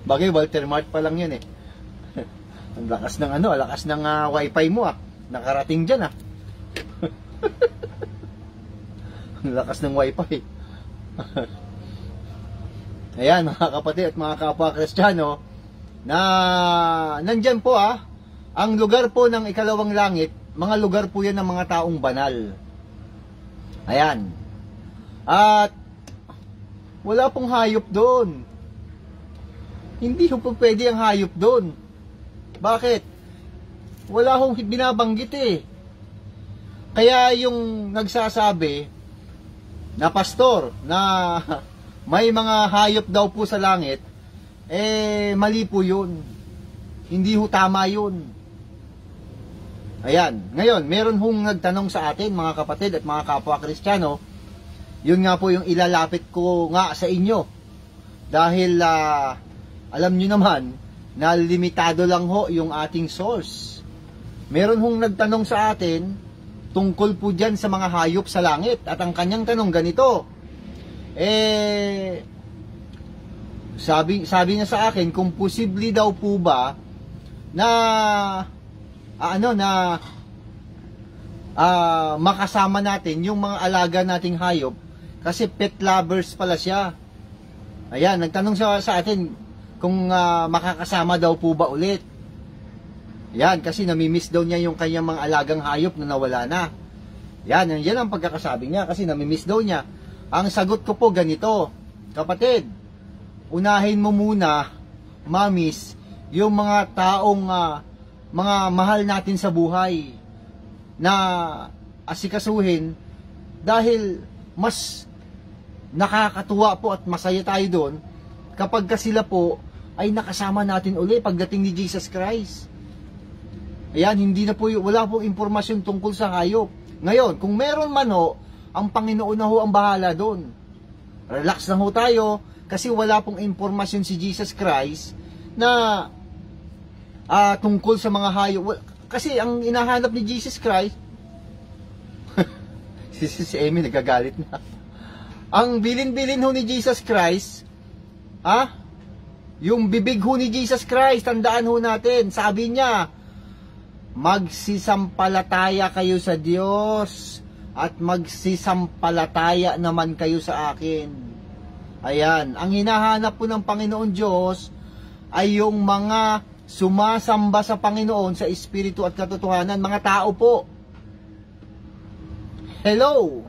Bagay, Walter Mart pa lang yan eh. Ang lakas ng wifi mo nakarating dyan Ang lakas ng wifi. Ayan mga kapatid at mga kapwa Kristiyano, na nandyan po ang lugar po ng ikalawang langit. Mga lugar po yan ng mga taong banal. Ayan. At wala pong hayop doon. Hindi po pwede ang hayop doon. Bakit? Wala hong binabanggit Kaya yung nagsasabi na pastor na may mga hayop daw po sa langit, mali po yun. Hindi ho tama yun. Ayan, ngayon, meron hong nagtanong sa atin, mga kapatid at mga kapwa Kristiyano. Yun nga po yung ilalapit ko nga sa inyo. Dahil, alam nyo naman, na limitado lang ho yung ating source. Meron hong nagtanong sa atin, tungkol po dyan sa mga hayop sa langit. At ang kanyang tanong ganito, sabi niya sa akin, kung posible daw po ba, na makasama natin yung mga alaga nating hayop, kasi pet lovers pala siya. Ayan, nagtanong siya sa atin kung makakasama daw po ba ulit. Yan, kasi namimiss daw niya yung kanyang mga alagang hayop na nawala na. Yan ang pagkakasabi niya, kasi namimiss daw niya. Ang sagot ko po ganito, kapatid, unahin mo muna, mamis, yung mga taong mga mahal natin sa buhay na asikasuhin, dahil mas nakakatuwa po at masaya tayo doon kapag sila po ay nakasama natin uli pagdating ni Jesus Christ. Ayan, wala pong impormasyon tungkol sa hayop. Ngayon, kung meron man ang Panginoon na ang bahala doon. Relax lang tayo, kasi wala pong impormasyon si Jesus Christ na tungkol sa mga hayop. Kasi ang inahanap ni Jesus Christ, si Amy nagagalit na. Ang bilin-bilin ni Jesus Christ, yung bibig ni Jesus Christ, tandaan natin, sabi niya, magsisampalataya kayo sa Diyos at magsisampalataya naman kayo sa akin. Ayan, ang hinahanap po ng Panginoon Diyos ay yung mga sumasamba sa Panginoon sa espiritu at katotohanan, mga tao po. Hello.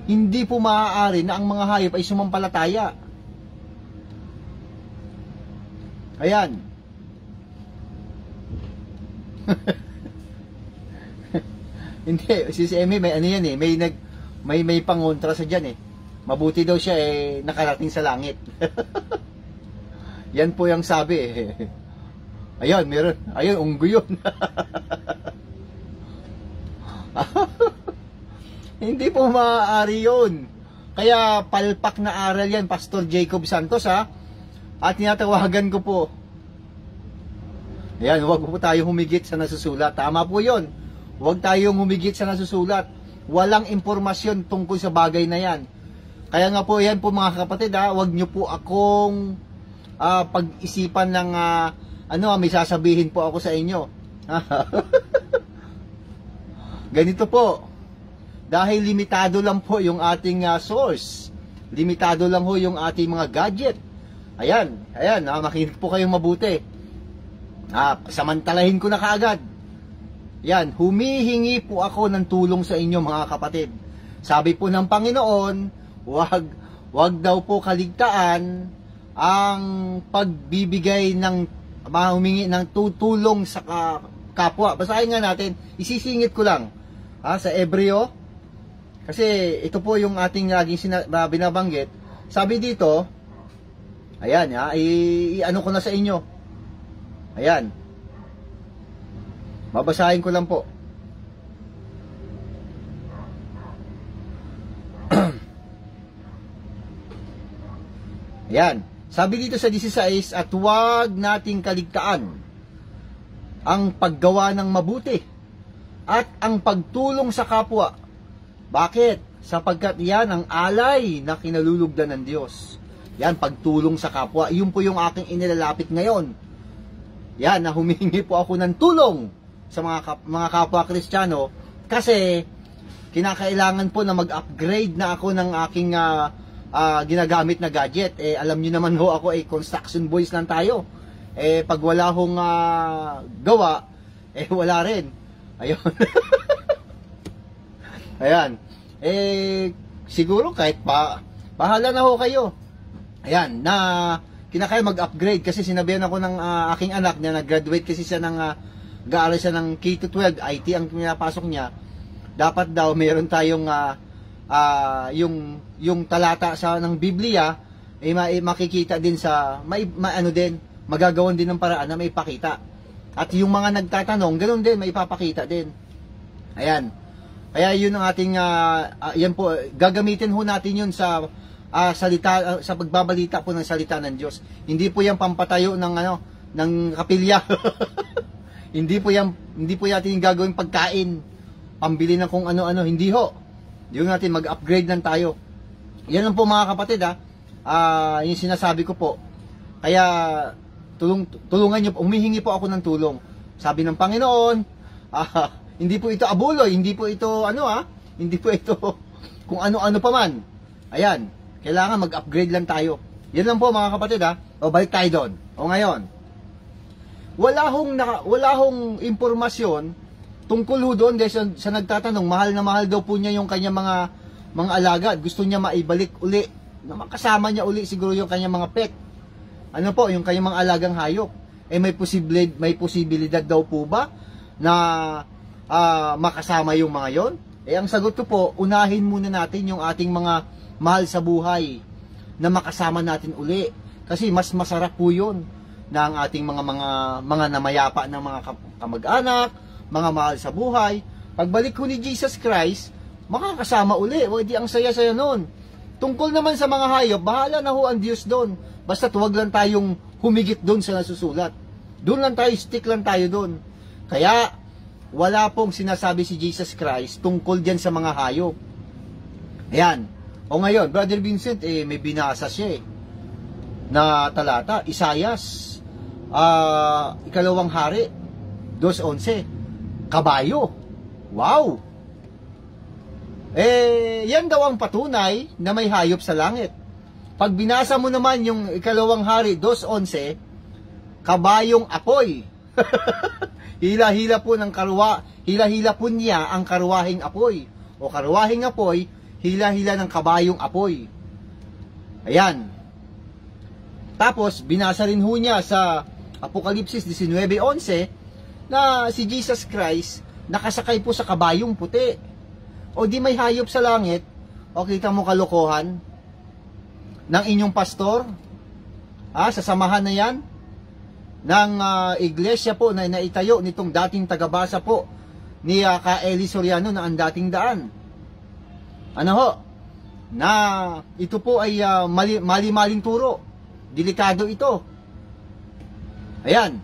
Hindi po maaari na ang mga hayop ay sumampalataya. Ayan. Hindi, si Emmy may ano yan eh, may pangontra sa diyan eh. Mabuti daw siya eh nakarating sa langit. Yan po yung sabi eh. Ayun, meron. Ayun, unggoy yun. Hindi po maaari yun. Kaya palpak na aral yan, Pastor Jacob Santos ha. At tinatawagan ko po. Ayan, huwag po tayo humigit sa nasusulat. Tama po yun. Huwag tayong humigit sa nasusulat. Walang impormasyon tungkol sa bagay na yan. Kaya nga po yan po mga kapatid ha, huwag nyo po akong pag-isipan ng may sasabihin po ako sa inyo. Ganito po. Dahil limitado lang po yung ating source. Limitado lang po yung ating mga gadget. Ayan, makinig po kayong mabuti. Samantalahin ko na kaagad. Yan, humihingi po ako ng tulong sa inyo mga kapatid. Sabi po ng Panginoon, wag daw po kaligtaan ang pagbibigay ng humingi ng tutulong sa kapwa. Basahin nga natin, isisingit ko lang sa Ebreo. Kasi ito po yung ating laging binabanggit. Sabi dito, ayan, i-ano ko na sa inyo. Ayan. Babasahin ko lang po. Ayan. Sabi dito sa 16, at huwag nating kaligtaan ang paggawa ng mabuti at ang pagtulong sa kapwa. Bakit? Sapagkat yan ang alay na kinalulugdan ng Diyos. Yan, pagtulong sa kapwa. Iyon po yung aking inilalapit ngayon. Yan, na humingi po ako ng tulong sa mga kapwa Kristiyano kasi kinakailangan po na mag-upgrade na ako ng aking ginagamit na gadget. Alam niyo naman ho, ako construction boys lang tayo. Pag wala hong gawa, wala rin. Ayun. Ayan. Siguro kahit bahala na ho kayo. Ayan, na kinakaya mag-upgrade kasi sinabihan ako ng aking anak na nag-graduate kasi siya ng gaaral siya ng K-12, IT ang pinapasok niya. Dapat daw meron tayong yung talata ng Biblia makikita din sa magagawan din ng paraan na maipakita. At yung mga nagtatanong, ganoon din maipapakita din. Ayan. Kaya yun ang ating yan po, gagamitin ho natin yun sa salita, sa pagbabalita po ng salita ng Diyos. Hindi po yan pampatayo ng kapilya. Hindi po natin gagawin pagkain, pambili ng kung ano-ano, hindi ho. Yung natin mag-upgrade lang tayo. Yan lang po mga kapatid yung sinasabi ko po. Kaya tulungan niyo po, humihingi po ako ng tulong. Sabi ng Panginoon, hindi po ito abuloy, hindi po ito hindi po ito kung ano-ano pa man. Ayan, kailangan mag-upgrade lang tayo. Yan lang po mga kapatid O balik tayo doon. O ngayon, wala hong impormasyon tungkol ho doon dahil sa nagtatanong, mahal na mahal daw po niya yung kanyang mga alaga. Gusto niya maibalik uli, na makasama niya uli siguro yung kanyang mga pet. Ano po, yung kanyang mga alagang hayop. May posibilidad daw po ba na makasama yung mga yon? Ang sagot ko po, unahin muna natin yung ating mga mahal sa buhay na makasama natin uli. Kasi mas masarap po yun na ang ating mga namayapa ng mga kamag-anak, mga mahal sa buhay. Pagbalik ko ni Jesus Christ, makakasama uli. O di ang saya-saya nun. Tungkol naman sa mga hayop, bahala na ho ang Diyos doon. Basta huwag lang tayong humigit doon sa nasusulat. Doon lang tayo, stick lang tayo doon. Kaya, wala pong sinasabi si Jesus Christ tungkol dyan sa mga hayop. Ayan. O ngayon, Brother Vincent, may binasa siya na talata, Isayas, Ikalawang Hari, 2:11. Kabayo. Wow! Yan daw ang patunay na may hayop sa langit. Pag binasa mo naman yung Ikalawang Hari 2:11, kabayong apoy. Hila-hila po niya ang karwahing apoy. O karwahing apoy, hila-hila ng kabayong apoy. Ayan. Tapos, binasa rin ho niya sa Apokalipsis 19:11 na si Jesus Christ nakasakay po sa kabayong puti. O di may hayop sa langit, o kita mo kalokohan ng inyong pastor, sa samahan na yan, ng iglesia po na naitayo nitong dating tagabasa po ni Ka Eli Soriano na ang dating daan. Ano ho? Na ito po ay mali-maling turo. Delikado ito. Ayan.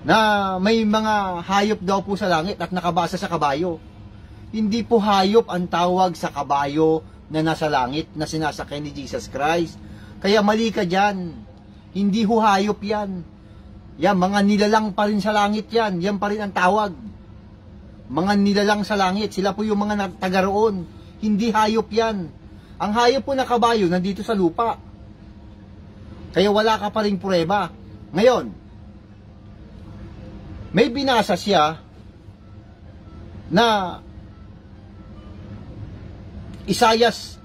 Na may mga hayop daw po sa langit at nakabasa sa kabayo. Hindi po hayop ang tawag sa kabayo na nasa langit na sinasakay ni Jesus Christ. Kaya mali ka dyan. Hindi ho hayop yan. Yan, mga nilalang pa rin sa langit yan. Yan pa rin ang tawag. Mga nilalang sa langit. Sila po yung mga taga roon. Hindi hayop yan. Ang hayop po na kabayo nandito sa lupa. Kaya wala ka pa rin prueba. Ngayon, may binasa siya na Isayas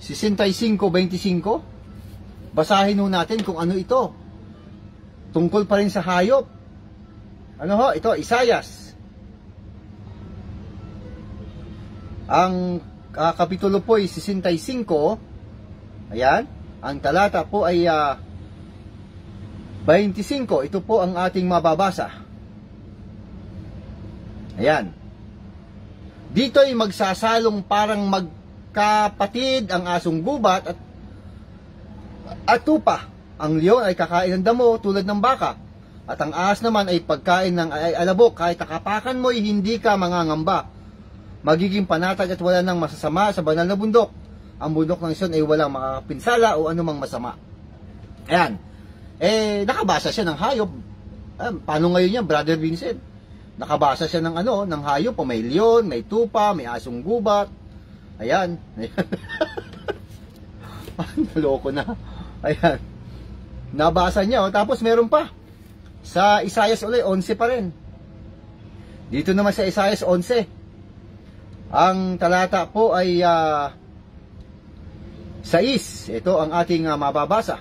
65:25. Basahin ho natin kung ano ito. Tungkol pa rin sa hayop. Ano ho? Ito, Isayas. Ang kapitulo po ay 65. Ayan. Ang talata po ay 25. Ito po ang ating mababasa. Ayan. Dito ay magsasalong parang magkapatid ang asong gubat at tupa. Ang leon ay kakain ng damo tulad ng baka. At ang ahas naman ay pagkain ng alabok. Kahit takapakan mo ay hindi ka mangangamba. Magiging panatag at wala nang masasama sa banal na bundok. Ang bundok ng Sion ay walang makapinsala o anumang masama. Ayan. Nakabasa siya ng hayop. Paano ngayon yan, Brother Vincent? Nakabasa siya ng ng hayop. May leon, may tupa, may asong gubat. Ayan. Naloko na. Ayan. Nabasa niya. Tapos meron pa. Sa Isayas ulit, 11 pa rin. Dito naman sa Isayas 11. Ang talata po ay 6. Ito ang ating mababasa.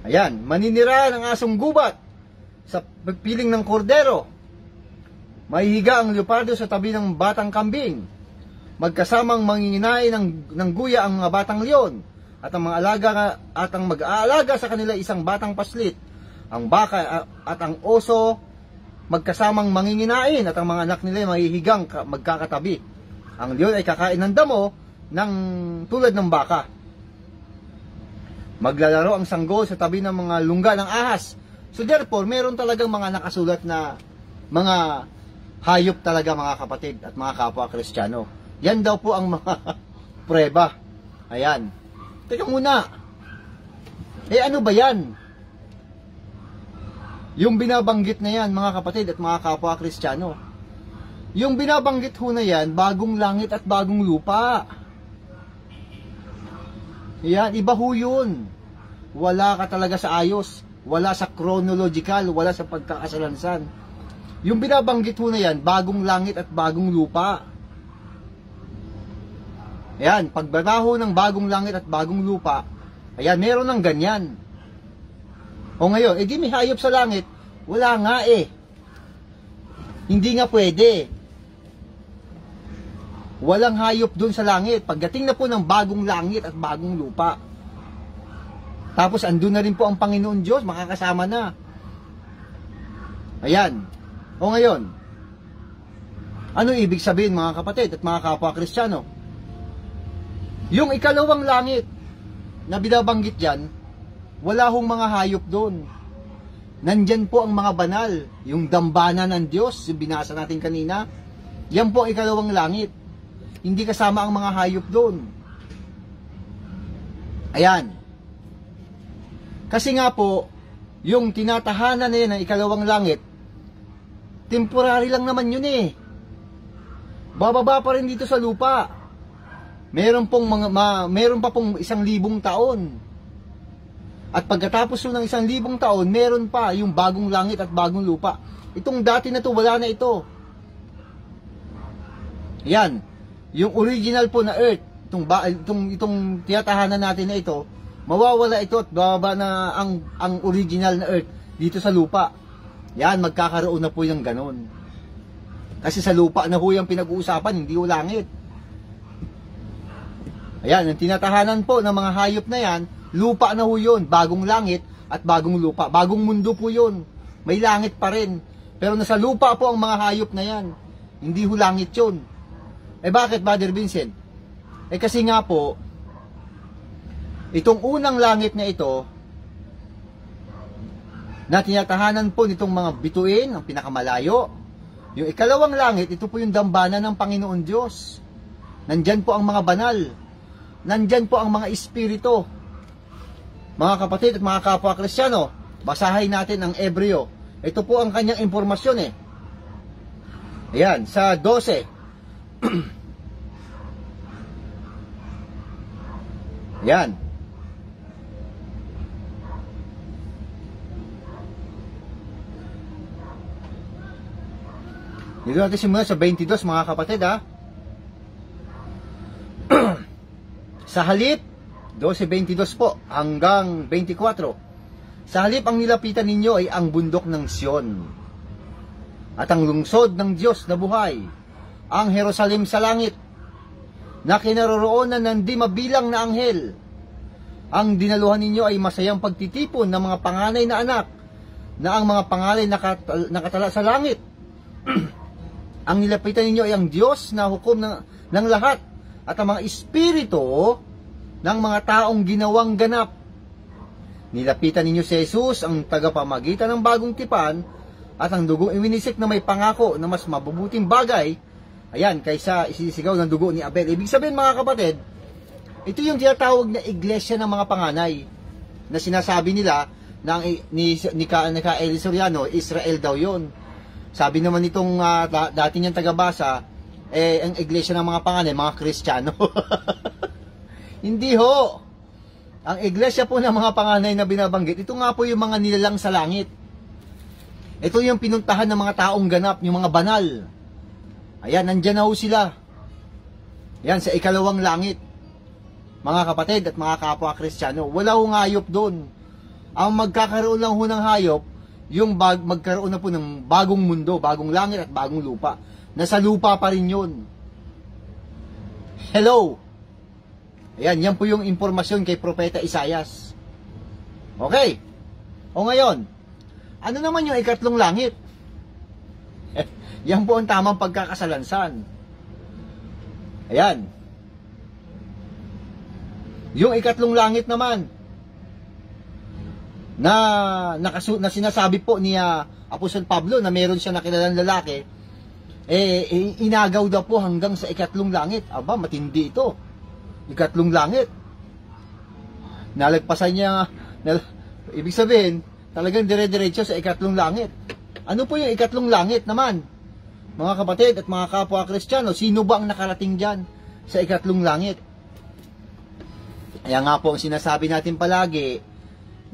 Ayan. Maninira ng asong gubat sa piling ng kordero. Mahihiga ang leopardo sa tabi ng batang kambing. Magkasamang manginginay ng guya ang mga batang leon. At ang mga mag-aalaga sa kanila isang batang paslit. Ang baka at ang oso magkasamang manginginain at ang mga anak nila mahihigang magkakatabi. Ang leon ay kakain ng damo ng tulad ng baka. Maglalaro ang sanggol sa tabi ng mga lungga ng ahas. So therefore, meron talagang mga nakasulat na mga hayop talaga, mga kapatid at mga kapwa Kristiyano. Yan daw po ang mga prueba. Ayan. Teka muna. Ano ba yan? Yung binabanggit na yan, mga kapatid at mga kapwa Kristiyano. Yung binabanggit ho na yan, bagong langit at bagong lupa. Yan, iba ho yun. Wala ka talaga sa ayos. Wala sa chronological. Wala sa pagkakasalansan. Yung binabanggit ho na yan, bagong langit at bagong lupa. Ayan, pagbaraho ng bagong langit at bagong lupa, ayan, meron ng ganyan. O ngayon, di may hayop sa langit? Wala nga Hindi nga pwede. Walang hayop dun sa langit. Pagdating na po ng bagong langit at bagong lupa. Tapos andun na rin po ang Panginoon Diyos, makakasama na. Ayan. O ngayon, ano ibig sabihin, mga kapatid at mga kapwa Kristiyano? Yung ikalawang langit na binabanggit dyan, wala hong mga hayop doon. Nandyan po ang mga banal, yung dambana ng Diyos, yung binasa natin kanina. Yan po ang ikalawang langit. Hindi kasama ang mga hayop doon. Ayan. Kasi nga po, yung tinatahanan na yan ng ikalawang langit, temporary lang naman yun Bababa pa rin dito sa lupa. Meron pa pong 1,000 taon. At pagkatapos ng 1,000 taon, meron pa yung bagong langit at bagong lupa. Itong dati na to, wala na ito. Yan. Yung original po na earth, itong tiyatahanan natin na ito, mawawala ito at bababa na ang original na earth dito sa lupa. Yan, magkakaroon na po yung ganon. Kasi sa lupa na ho yung pinag-uusapan, hindi ho langit. Ayan, ang tinatahanan po ng mga hayop na yan, lupa na ho yun, bagong langit at bagong lupa. Bagong mundo po yun. May langit pa rin. Pero nasa lupa po ang mga hayop na yan. Hindi ho langit yun. Bakit, Brother Vincent? Kasi nga po, itong unang langit na ito, na tinatahanan po nitong mga bituin, ang pinakamalayo, yung ikalawang langit, ito po yung dambana ng Panginoon Diyos. Nandyan po ang mga banal. Nandyan po ang mga espiritu. Mga kapatid at mga kapwa Kristiyano, basahin natin ang Hebreo. Ito po ang kanyang impormasyon Ayan, sa 12. Ayan. Dito natin simula sa 22, mga kapatid, Sa halip, 12:22 po, hanggang 24. Sa halip ang nilapitan ninyo ay ang bundok ng Sion, at ang lungsod ng Diyos na buhay, ang Jerusalem sa langit, na kinaroroonan ng di mabilang na anghel. Ang dinaluhan ninyo ay masayang pagtitipon ng mga panganay na anak, na ang mga pangalan nakatala sa langit. Ang nilapitan ninyo ay ang Diyos na hukom ng lahat, at ang mga espiritu ng mga taong ginawang ganap. Nilapitan ninyo si Jesus, ang tagapamagitan ng bagong tipan, at ang dugong iwinisik na may pangako na mas mabubuting bagay, ayan, kaysa isisigaw ng dugo ni Abel. Ibig sabihin, mga kapatid, ito yung tinatawag na iglesia ng mga panganay, na sinasabi nila na ni Eli Soriano, Israel daw yon. Sabi naman itong dati niyang tagabasa, ang iglesia ng mga panganay, mga Kristiyano. Hindi ho. Ang iglesia po ng mga panganay na binabanggit, ito nga po yung mga nilalang sa langit. Ito yung pinuntahan ng mga taong ganap, yung mga banal. Ayan, nandyan na ho sila. Yan, sa ikalawang langit. Mga kapatid at mga kapwa Kristiyano, wala hong hayop doon. Ang magkakaroon lang ho ng hayop, yung magkaroon na po ng bagong mundo, bagong langit at bagong lupa. Nasa lupa pa rin yun. Hello! Ayan, yan po yung impormasyon kay Propeta Isaias. Okay. O ngayon, ano naman yung ikatlong langit? Yan po ang tamang pagkakasalansan. Ayan. Yung ikatlong langit naman, na sinasabi po ni Apostol Pablo na meron siya nakilalang lalaki, inagaw daw po hanggang sa ikatlong langit. Aba, matindi ito. Ikatlong langit. Nalagpasan niya, ibig sabihin, talagang dire-diretso sa ikatlong langit. Ano po yung ikatlong langit naman? Mga kapatid at mga kapwa Kristiyano, sino ba ang nakarating dyan sa ikatlong langit? Kaya nga po ang sinasabi natin palagi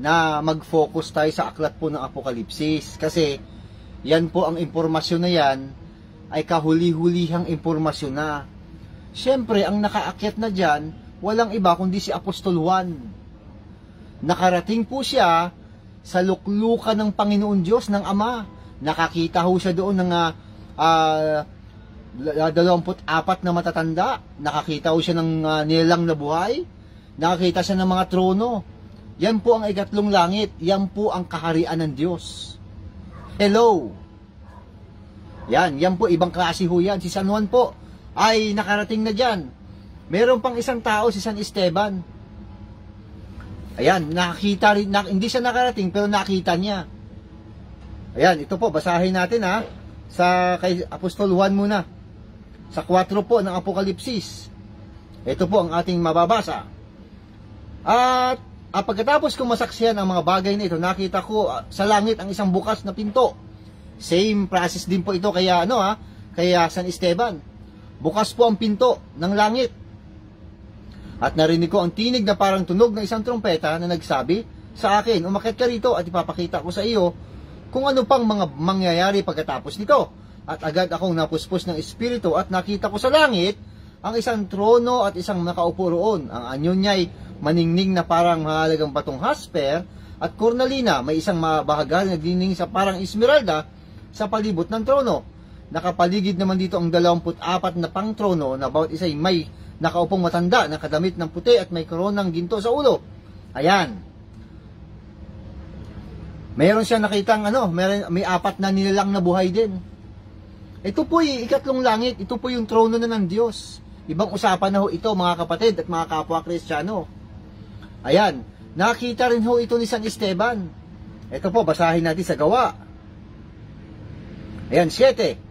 na mag-focus tayo sa aklat po ng Apokalipsis. Kasi yan po ang impormasyon na yan ay kahuli-hulihang impormasyon na. Siyempre, ang nakaakyat na dyan, walang iba kundi si Apostol Juan. Nakarating po siya sa luklukan ng Panginoon Diyos, ng Ama. Nakakita ho siya doon ng 24 na matatanda. Nakakita ho siya ng nilalang na buhay. Nakakita siya ng mga trono. Yan po ang ikatlong langit. Yan po ang kaharian ng Diyos. Hello! Yan po, ibang klase ho yan. Si San Juan po ay nakarating na dyan. Meron pang isang tao, si San Esteban. Ayan, nakita rin, hindi siya nakarating, pero nakita niya. Ayan, ito po, basahin natin sa kay Apostol Juan muna. Sa 4 po ng Apokalipsis. Ito po ang ating mababasa. At pagkatapos kong masaksihan ang mga bagay na ito, nakita ko sa langit ang isang bukas na pinto. Same process din po ito kaya kaya San Esteban. Bukas po ang pinto ng langit. At narinig ko ang tinig na parang tunog ng isang trompeta na nagsabi sa akin, umakyat ka rito at ipapakita ko sa iyo kung ano pang mga mangyayari pagkatapos nito. At agad akong napuspos ng espiritu at nakita ko sa langit ang isang trono at isang nakaupo roon. Ang anyo niya ay maningning na parang mahalagang batong hasper at cornalina. May isang mabahagal na dingding sa parang esmeralda sa palibot ng trono. Nakapaligid naman dito ang 24 na pang trono na bawat isa ay may nakaupong matanda na kadamit ng puti at may koronang ginto sa ulo. Ayan. Mayroon siya nakitang may 4 na nilalang na buhay din. Ito po yung ikatlong langit. Ito po yung trono na ng Diyos. Ibang usapan na ho ito, mga kapatid at mga kapwa Kristiyano. Ayan. Nakita rin ho ito ni San Esteban. Ito po, basahin natin sa Gawa. Ayan, 7.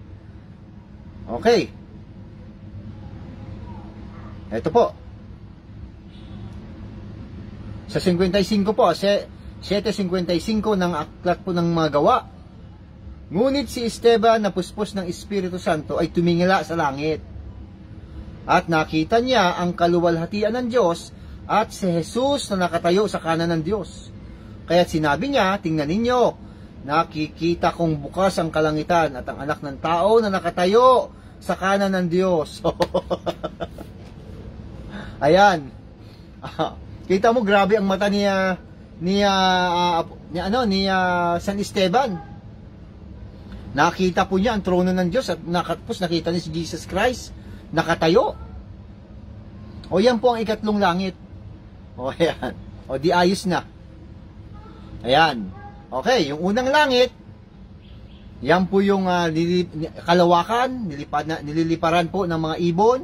Okay. Ito po. Sa 55 po, 7:55 ng aklat po ng mga Gawa. Ngunit si Esteban na puspos ng Espiritu Santo ay tumingala sa langit. At nakita niya ang kaluwalhatian ng Diyos at si Jesus na nakatayo sa kanan ng Diyos. Kaya sinabi niya, tingnan ninyo, nakikita kong bukas ang kalangitan at ang anak ng tao na nakatayo sa kanan ng Diyos. Ayan. Kita mo, grabe ang mata ni San Esteban. Nakita po niya ang trono ng Diyos at nakita niya si Jesus Christ nakatayo. O yan po ang ikatlong langit. O ayan. O di ayos na. Ayan. Okay, yung unang langit, yan po yung kalawakan, nililiparan po ng mga ibon,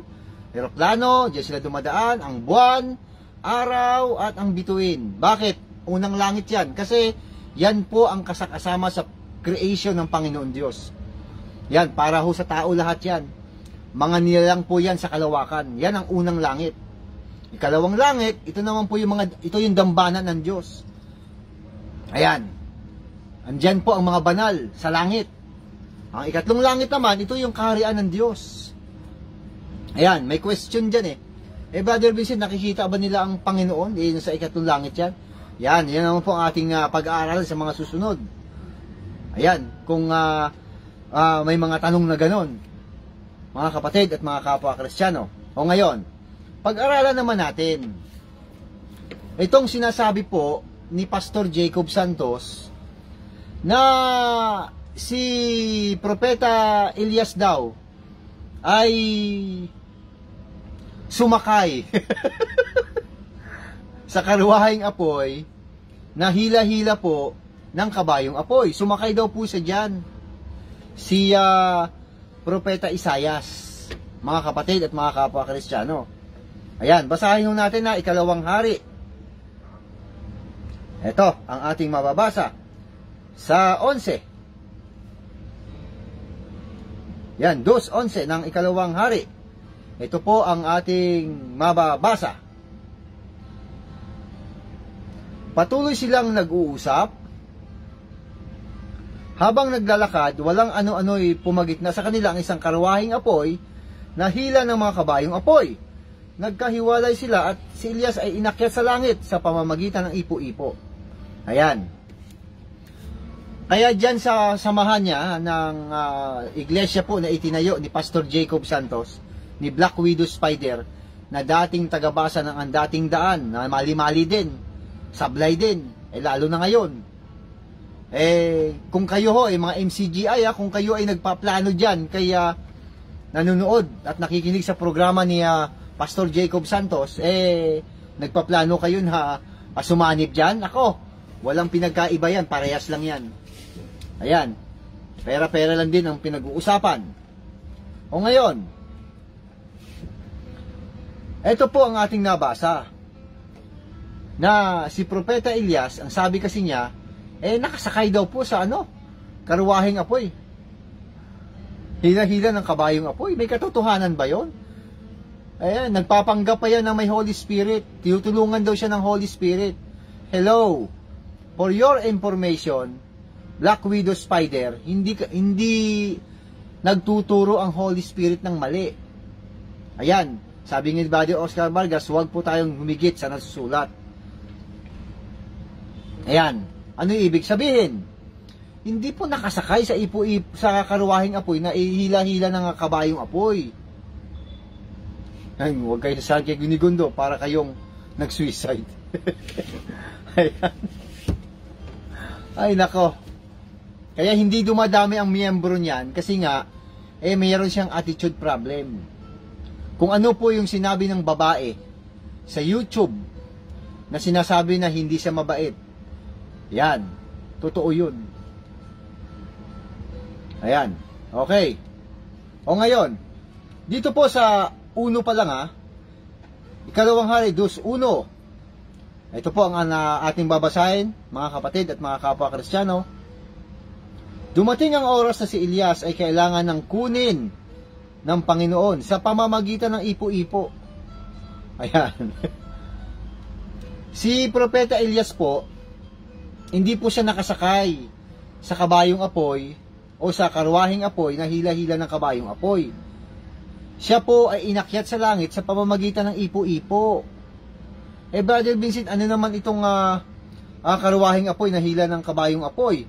eroplano, diyan sila dumadaan, ang buwan, araw, at ang bituin. Bakit? Unang langit yan. Kasi yan po ang kasakasama sa creation ng Panginoon Diyos. Yan, para ho sa tao lahat yan. Mga nilalang po yan sa kalawakan. Yan ang unang langit. Ikalawang langit, ito naman po ito yung dambana ng Diyos. Ayan. Andyan po ang mga banal sa langit. Ang ikatlong langit naman, ito yung kaharian ng Diyos. Ayan, may question dyan Brother Vincent, nakikita ba nila ang Panginoon? Sa ikatlong langit yan. Yan naman po ang ating pag-aaral sa mga susunod. Ayan, kung may mga tanong na ganon, mga kapatid at mga kapwa Kristiyano. O ngayon, pag-aralan naman natin itong sinasabi po ni Pastor Jacob Santos na si Propeta Elias daw ay sumakay sa karuwahing apoy na hila-hila po ng kabayong apoy. Sumakay daw po siya dyan. Si Propeta Isaias, mga kapatid at mga kapwa Kristiyano. Ayan, basahin ho natin na ikalawang hari. Ito ang ating mababasa sa 11. Yan, 2:11 ng ikalawang hari. Ito po ang ating mababasa. Patuloy silang nag-uusap. Habang naglalakad, walang ano-ano'y pumagit na sa kanila ang isang karuwahing apoy na hila ng mga kabayong apoy. Nagkahiwalay sila at si Elias ay inakyat sa langit sa pamamagitan ng ipo-ipo. Ayan. Kaya dyan sa samahan niya ng iglesia po na itinayo ni Pastor Jacob Santos, ni Black Widow Spider, na dating tagabasa ng ang dating daan, na mali-mali din, sablay din, lalo na ngayon. Kung kayo ho, mga MCGI, kung kayo ay nagpaplano dyan, kaya nanonood at nakikinig sa programa ni Pastor Jacob Santos, nagpaplano kayo na sumanib dyan, ako, walang pinagkaiba yan, parehas lang yan. Ayan, pera-pera lang din ang pinag-uusapan. O ngayon, ito po ang ating nabasa, na si Propeta Elias, ang sabi kasi niya, nakasakay daw po sa karuwahing apoy. Hila-hila ng kabayong apoy. May katotohanan ba yon? Ayan, nagpapanggap pa yan na may Holy Spirit. Tinutulungan daw siya ng Holy Spirit. Hello, for your information, Black Widow Spider, hindi nagtuturo ang Holy Spirit ng mali. Ayan, sabi ni Brother Oscar Vargas, huwag po tayong humigit sa nasusulat. Ayan, ano ibig sabihin? Hindi po nakasakay sa karuwahing apoy na ihila-hila ng kabayong apoy. Ay, huwag kayo sasali kay Gunigundo para kayong nag-suicide. Ayan. Ay, nako. Kaya hindi dumadami ang miyembro niyan kasi nga, mayroon siyang attitude problem. Kung ano po yung sinabi ng babae sa YouTube na sinasabi na hindi siya mabait, yan, totoo yun. Ayan, okay. O ngayon, dito po sa 1 pa lang Ikalawang hari, 2:1. Ito po ang ating babasahin, mga kapatid at mga kapwa Kristiyano. Dumating ang oras na si Elias ay kailangan ng kunin ng Panginoon sa pamamagitan ng ipo-ipo. Ayan. Si Propeta Elias po, hindi po siya nakasakay sa kabayong apoy o sa karwaheng apoy na hila-hila ng kabayong apoy. Siya po ay inakyat sa langit sa pamamagitan ng ipo-ipo. Brother Vincent, ano naman itong karwaheng apoy na hila ng kabayong apoy?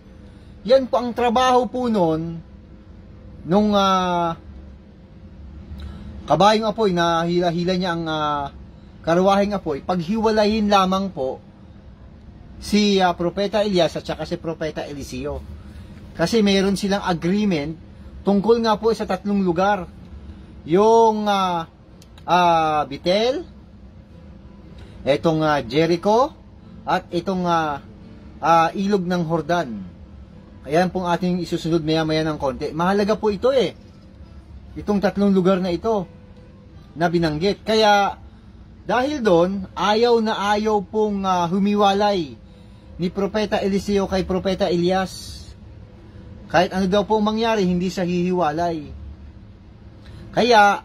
Yan po ang trabaho po nun nung kabayong apoy na hila-hila niya ang karwaheng apoy. Paghiwalayin lamang po si Propeta Elias at saka si Propeta Eliseo. Kasi mayroon silang agreement tungkol nga po sa 3 lugar. Yung Bethel, itong Jericho, at itong ilog ng Jordan. Ayan pong ating isusunod maya-maya ng konti. Mahalaga po ito itong 3 lugar na ito na binanggit. Kaya dahil doon, ayaw na ayaw pong humiwalay ni Propeta Eliseo kay Propeta Elias. Kahit ano daw pong mangyari, hindi siya hihiwalay. Kaya,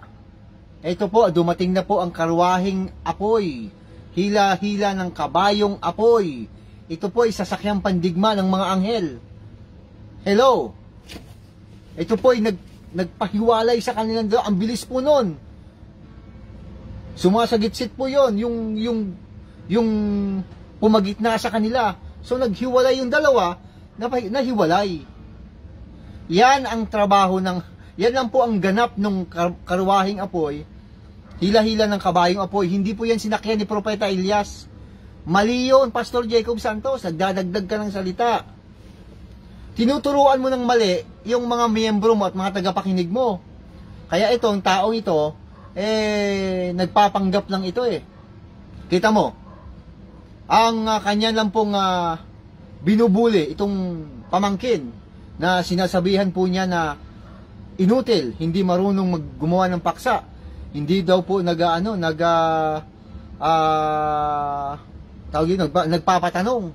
ito po, dumating na po ang karwaheng apoy. Hila-hila ng kabayong apoy. Ito po ay sasakyang pandigma ng mga anghel. Hello? Ito po ay nagpahiwalay sa kanilang dalawa. Ang bilis po nun. Sumasagitsit po yon, yung pumagitna sa kanila. So naghiwalay yung dalawa, nahiwalay. Yan ang trabaho yan lang po ang ganap ng karwaheng apoy. Hila-hila ng kabayong apoy. Hindi po yan sinakyan ni Propeta Elias. Mali yun, Pastor Jacob Santos. Nagdadagdag ka ng salita. Tinuturuan mo ng mali yung mga miyembro mo at mga tagapakinig mo. Kaya itong taong ito, nagpapanggap lang ito Kita mo, ang kanya lang pong binubuli itong pamangkin na sinasabihan po niya na inutil, hindi marunong gumawa ng paksa. Hindi daw po nagpapatanong.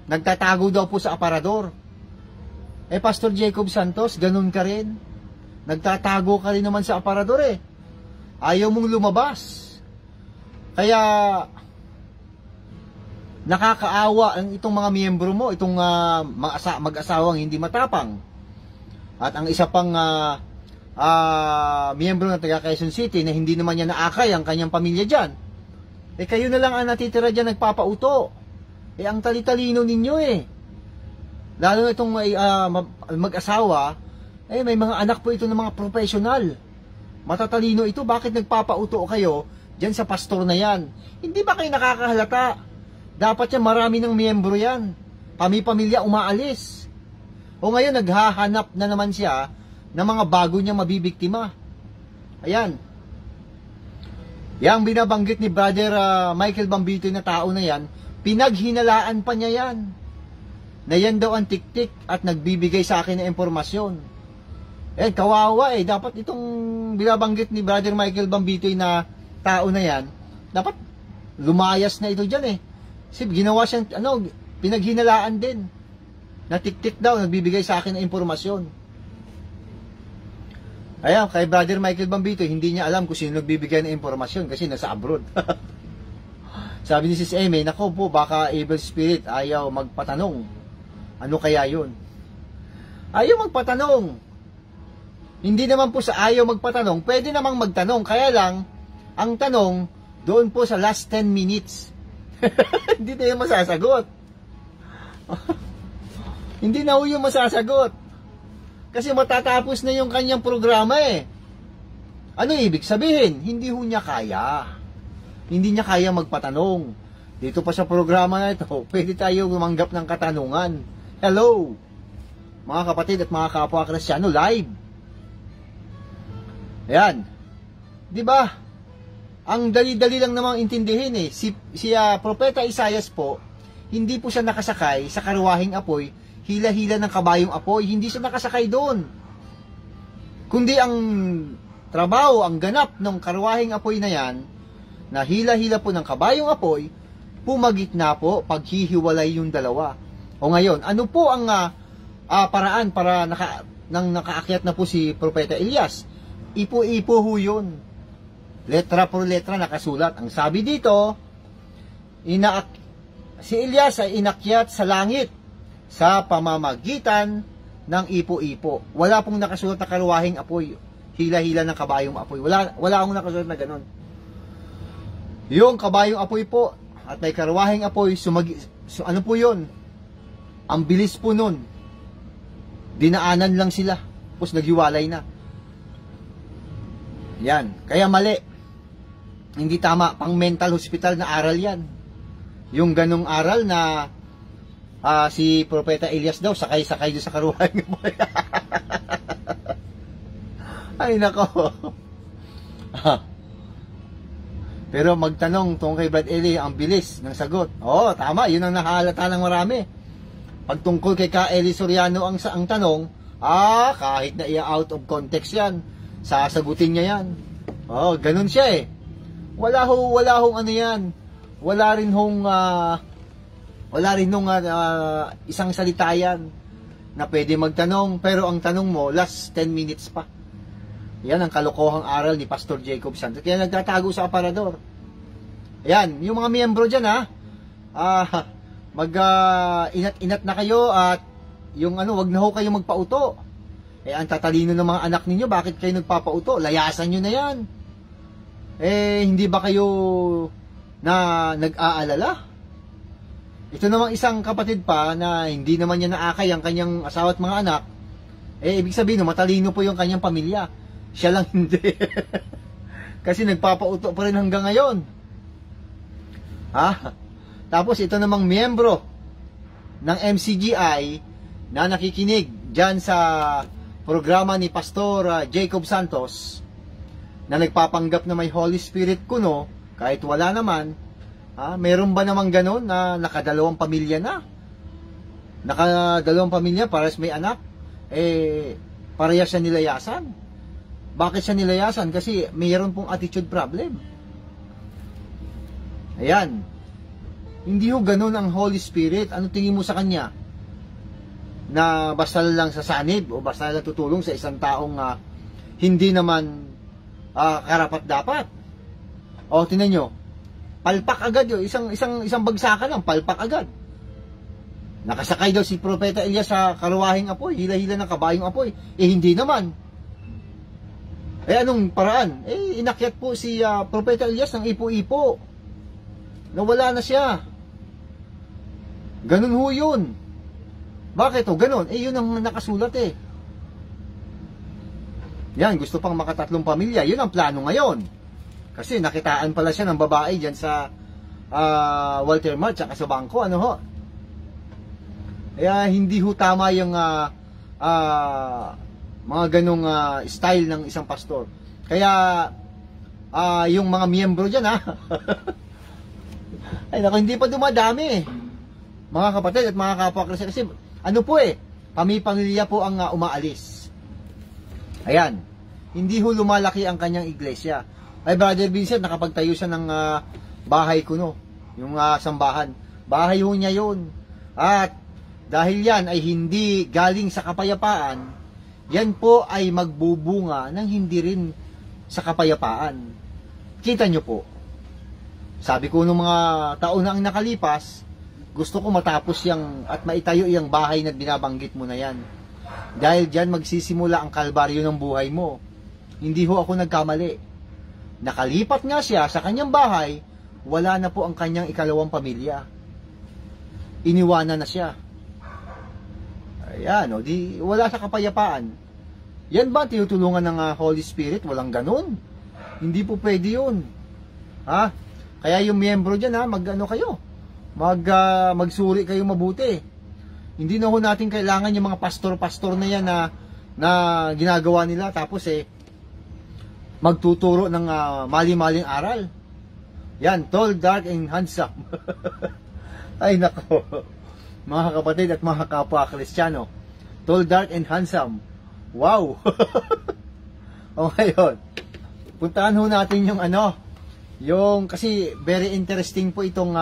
Nagtatago daw po sa aparador. Pastor Jacob Santos, ganun ka rin. Nagtatago ka rin naman sa aparador Ayaw mong lumabas. Kaya nakakaawa ang itong mga miyembro mo, itong mag-asawang hindi matapang. At ang isa pang miyembro ng taga Quezon City na hindi naman niya naakay ang kanyang pamilya dyan. Kayo na lang ang natitira dyan nagpapauto. Ang talitalino ninyo Lalo na itong mag-asawa, may mga anak po ito ng mga professional. Matatalino ito, bakit nagpapauto kayo dyan sa pastor na yan? Hindi ba kayo nakakahalata? Dapat yan marami ng miyembro yan. Pamilya umaalis. O ngayon naghahanap na naman siya ng mga bago niya mabibiktima. Ayan. Yang binabanggit ni Brother Michael Bambito na tao na yan, pinaghinalaan pa niya yan. Na yan daw ang tik-tik at nagbibigay sa akin ng impormasyon. Kawawa Dapat itong binabanggit ni Brother Michael Bambito na tao na yan, dapat lumayas na ito dyan Kasi ginawa siyang, pinaghinalaan din. Na tik-tik daw, nagbibigay sa akin ng impormasyon. Ayan, kay Brother Michael Bambito, hindi niya alam kung sino nagbibigay ng impormasyon kasi nasa abroad. Sabi ni Sis Amy, nako po, baka evil spirit ayaw magpatanong. Ano kaya yun? Ayaw magpatanong. Hindi naman po sa ayaw magpatanong, pwede namang magtanong. Kaya lang, ang tanong, doon po sa last 10 minutes. Hindi na yung masasagot. Hindi na yung masasagot. Kasi matatapos na yung kanyang programa Ano ibig sabihin? Hindi ho niya kaya. Hindi niya kaya magpatanong. Dito pa sa programa na ito, pwede tayo gumanggap ng katanungan. Hello, mga kapatid at mga kapwa Kristiyano, live. Ayan. Diba? Ang dali-dali lang namang intindihin eh. Si Propeta Isaias po, hindi po siya nakasakay sa karwaheng apoy, hila-hila ng kabayong apoy. Hindi siya nakasakay doon. Kundi ang trabaho, ang ganap ng karwaheng apoy na yan, na hila-hila po ng kabayong apoy, pumagitna po, paghihiwalay yung dalawa. O ngayon, ano po ang paraan para nang nakaakyat na po si Propeta Elias? Ipo-ipo ho yun. Letra por letra nakasulat. Ang sabi dito, si Elias ay inakyat sa langit sa pamamagitan ng ipo-ipo. Wala pong nakasulat na karwaheng apoy, hila-hila ng kabayong apoy. Wala akong nakasulat na ganun. Yung kabayong apoy po at may karwaheng apoy, ano po yun? Ang bilis po nun. Dinaanan lang sila, tapos naghiwalay na. Yan, kaya mali. Hindi tama, pang mental hospital na aral yan. Yung ganong aral na si Propeta Elias daw, sakay-sakay doon sa karwaheng apoy. Ay nako. Pero magtanong tungkol kay Brad Eli, ang bilis ng sagot. Oo, tama, yun ang nahalata ng marami. Pag tungkol kay Ka Eli Soriano ang tanong, kahit na out of context yan, sasagutin niya yan. Oo, ganun siya eh. Wala hong ano yan. Wala rin hong isang salita yan na pwede magtanong, pero ang tanong mo, last 10 minutes pa. Yan ang kalokohang aral ni Pastor Jacob Santos. Kaya nagtatago sa aparador. Ayan, yung mga miyembro dyan inat-inat na kayo at yung wag na ho kayo magpauto. Ang tatalino ng mga anak ninyo, bakit kayo nagpapauto? Layasan nyo na yan. Hindi ba kayo nag-aalala? Ito namang isang kapatid pa na hindi naman niya naakay ang kanyang asawa at mga anak. Ibig sabihin, matalino po yung kanyang pamilya. Siya lang hindi. Kasi nagpapauto pa rin hanggang ngayon. Tapos ito namang miyembro ng MCGI na nakikinig dyan sa programa ni Pastor Jacob Santos na nagpapanggap na may Holy Spirit kuno, kahit wala naman. Meron ba namang ganun na nakadalawang pamilya na? Nakadalawang pamilya, pares may anak? Parehas siya nilayasan? Bakit siya nilayasan? Kasi mayroon pong attitude problem. Ayan. Hindi ho ganun ang Holy Spirit. Ano tingin mo sa kanya? Na basta lang sasanib o basta lang tutulong sa isang taong hindi naman karapat-dapat. O, tingnan nyo. Palpak agad yun. Isang bagsakan lang, palpak agad. Nakasakay daw si Propeta Elias sa karwaheng apoy, hila-hila ng kabayong apoy. Hindi naman. Anong paraan? Inakyat po si Propeta Elias ng ipo-ipo. Nawala na siya. Ganun ho yun. Bakit o? Ganun. Yun ang nakasulat eh. Yan, gusto pang makatatlong pamilya. Yun ang plano ngayon. Kasi nakitaan pala siya ng babae dyan sa Walter Mart tsaka sa bangko. Ano ho? Hindi ho tama yung mga ganong style ng isang pastor. Kaya yung mga miyembro dyan ay naku, hindi pa dumadami mga kapatid at mga kapwa Kristiyan. Kasi ano po pamilya po ang umaalis. Ayan, hindi ho lumalaki ang kanyang iglesia. Brother Vincent, nakapagtayo siya ng bahay kuno, yung sambahan. Bahay ho niya yun. At dahil yan ay hindi galing sa kapayapaan, yan po ay magbubunga ng hindi rin sa kapayapaan. Kita nyo po. Sabi ko nung mga taon na ang nakalipas, gusto ko matapos yang at maitayo yung bahay na binabanggit mo na yan. Dahil dyan magsisimula ang kalbaryo ng buhay mo. Hindi ho ako nagkamali. Nakalipat nga siya sa kanyang bahay, wala na po ang kanyang ikalawang pamilya. Iniwanan na siya. Ayan, wala sa kapayapaan. Yan ba tinutulungan ng Holy Spirit? Walang ganun. Hindi po pwede yun. Ha? Kaya yung miyembro dyan, mag-ano kayo? Magsuri kayo mabuti. Hindi na ho natin kailangan yung mga pastor-pastor na yan na ginagawa nila. Tapos magtuturo ng mali-maling aral. Yan, tall, dark, and handsome. Ay nako. Mga kapatid at mga kapwa Kristiyano. Tall, dark, and handsome. Wow! O ngayon, puntahan ho natin yung kasi very interesting po itong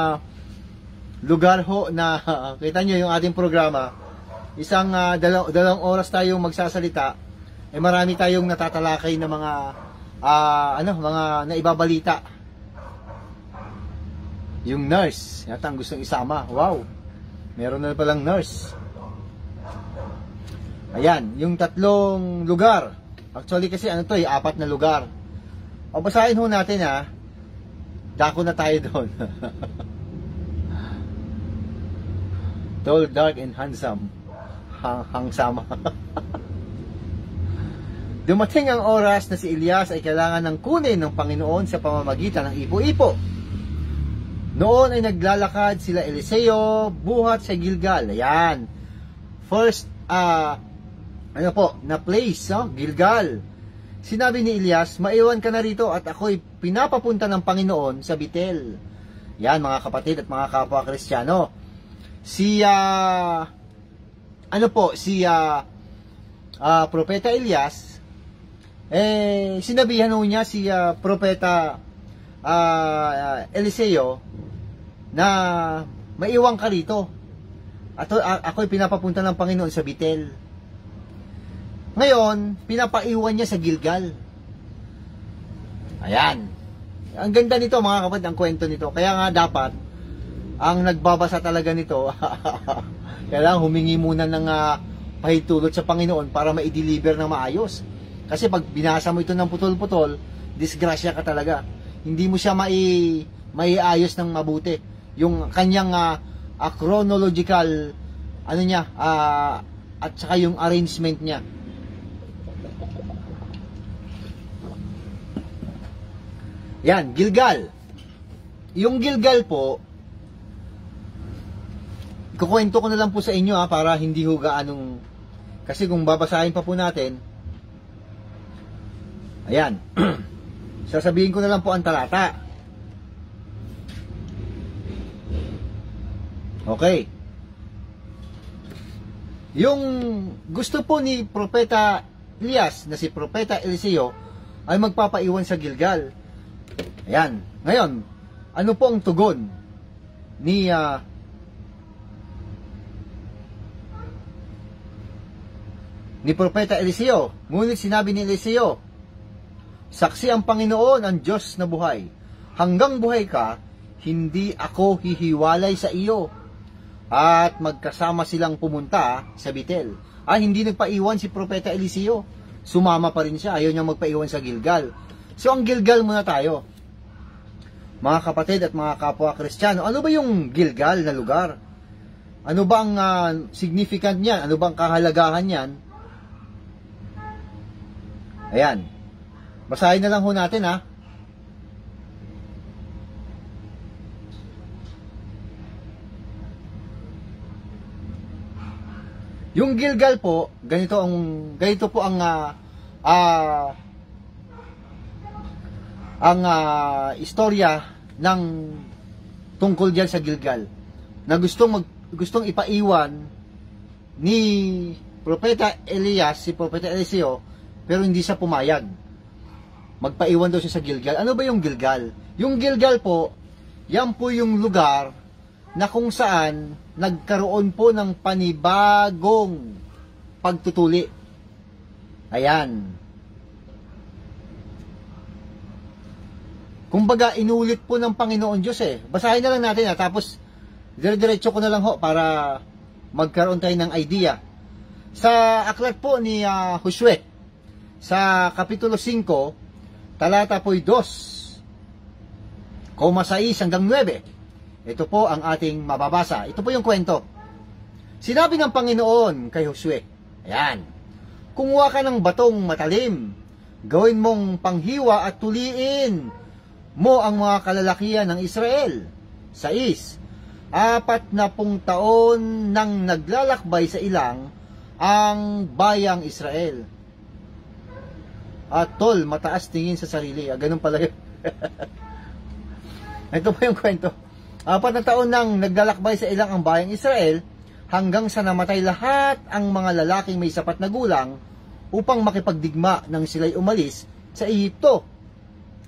lugar ho na kita nyo yung ating programa. Isang dalawang oras tayong magsasalita, marami tayong natatalakay na mga mga naibabalita. Yung nurse, yata ang gustong isama. Wow! Meron na palang nurse. Ayan, yung 3 lugar. Actually kasi 4 na lugar. O basahin ho natin Dako na tayo doon. Tall, dark, and handsome. Hangsama. Dumating ang oras na si Elias ay kailangan ng kunin ng Panginoon sa pamamagitan ng ipo-ipo. Noon ay naglalakad sila Eliseo buhat sa Gilgal. Ayan. First, na place, Gilgal. Sinabi ni Elias, maiwan ka na rito at ako'y pinapapunta ng Panginoon sa Betel. Yan mga kapatid at mga kapwa Kristiyano. Propeta Elias, sinabihan niya si Propeta Eliseo na maiwan ka rito. At ako'y pinapapunta ng Panginoon sa Betel. Ngayon, pinapaiwan niya sa Gilgal. Ayan. Ang ganda nito mga kapatid, ang kwento nito. Kaya nga dapat, ang nagbabasa talaga nito, kailangan humingi muna ng pahitulot sa Panginoon para ma-deliver ng maayos. Kasi pag binasa mo ito ng putol-putol, disgrasya ka talaga. Hindi mo siya maiayos ng mabuti. Yung kanyang chronological, at saka yung arrangement niya. Yan, Gilgal. Yung Gilgal po, kukwento ko na lang po sa inyo para hindi ho gaanong, kasi kung babasahin pa po natin, ayan, sasabihin ko na lang po ang talata. Okay. Yung gusto po ni Propeta Elias na si Propeta Eliseo ay magpapaiwan sa Gilgal. Ayan. Ngayon, ano po ang tugon ni Propeta Eliseo? Ngunit sinabi ni Eliseo, saksi ang Panginoon, ang Diyos na buhay. Hanggang buhay ka, hindi ako hihiwalay sa iyo. At magkasama silang pumunta sa Betel. Hindi nagpaiwan si Propeta Eliseo. Sumama pa rin siya. Ayaw niyang magpaiwan sa Gilgal. So, ang Gilgal muna tayo. Mga kapatid at mga kapwa Kristiyano, ano ba yung Gilgal na lugar? Ano ba ang significant niyan? Ano ba ang kahalagahan niyan? Ayan. Basahin na lang ho natin Yung Gilgal po, ganito po ang istorya ng tungkol diyan sa Gilgal na gustong ipaiwan ni Propeta Elias, si Propeta Eliseo, pero hindi siya pumayag. Magpaiwan daw siya sa Gilgal. Ano ba yung Gilgal? Yung Gilgal po, yan po yung lugar na kung saan nagkaroon po ng panibagong pagtutuli. Ayan. Kumbaga, inulit po ng Panginoon Diyos Basahin na lang natin tapos dire-diretso ko na lang para magkaroon tayo ng idea. Sa aklat po ni Josue, sa Kapitulo 5, talata po 2, 6 hanggang 9. Ito po ang ating mababasa. Ito po yung kwento. Sinabi ng Panginoon kay Josue, ayan, kumuha ka ng batong matalim, gawin mong panghiwa at tuliin mo ang mga kalalakihan ng Israel. 6. 40 taon nang naglalakbay sa ilang ang bayang Israel. At tol, mataas tingin sa sarili. Ganun pala yun. Ito pa yung kwento. 4 taon nang naglalakbay sa ilang ang bayang Israel, hanggang sa namatay lahat ang mga lalaking may sapat na gulang upang makipagdigma nang sila'y umalis sa Ehipto.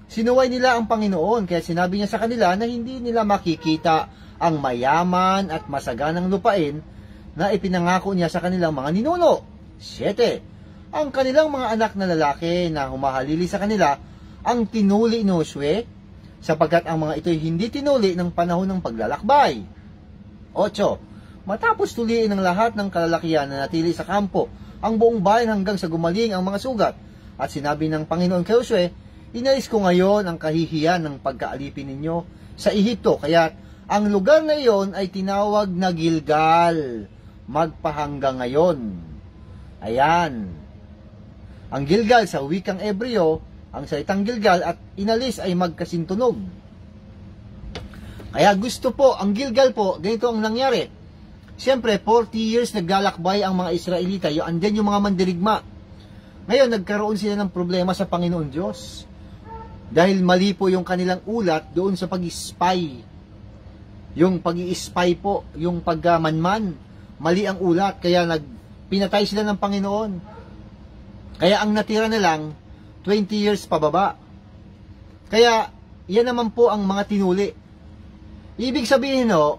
Sinuway nila ang Panginoon, kaya sinabi niya sa kanila na hindi nila makikita ang mayaman at masaganang lupain na ipinangako niya sa kanilang mga ninuno. 7. Ang kanilang mga anak na lalaki na humahalili sa kanila ang tinuli ni Josue, sapagkat ang mga ito'y hindi tinuli ng panahon ng paglalakbay. 8. Matapos tuliin ng lahat ng kalalakihan na natili sa kampo ang buong bayan hanggang sa gumaling ang mga sugat, at sinabi ng Panginoon kay Josue, inalis ko ngayon ang kahihiyan ng pagkaalipin ninyo sa Ehipto, kaya ang lugar na iyon ay tinawag na Gilgal magpahanggang ngayon. Ayan. Ang Gilgal sa wikang Ebreo, ang salitang Gilgal at inalis ay magkasintunog. Kaya gusto po, ang Gilgal po, ganito ang nangyari. Siyempre, 40 years naglalakbay ang mga Israelita, andyan yung mga mandirigma. Ngayon, nagkaroon sila ng problema sa Panginoon Diyos. Dahil mali po yung kanilang ulat doon sa pag-spy. Yung pag-i-spy po, yung pagmanman, mali ang ulat, kaya pinatay sila ng Panginoon. Kaya ang natira na lang, 20 years pababa. Kaya, yan naman po ang mga tinuli. Ibig sabihin no,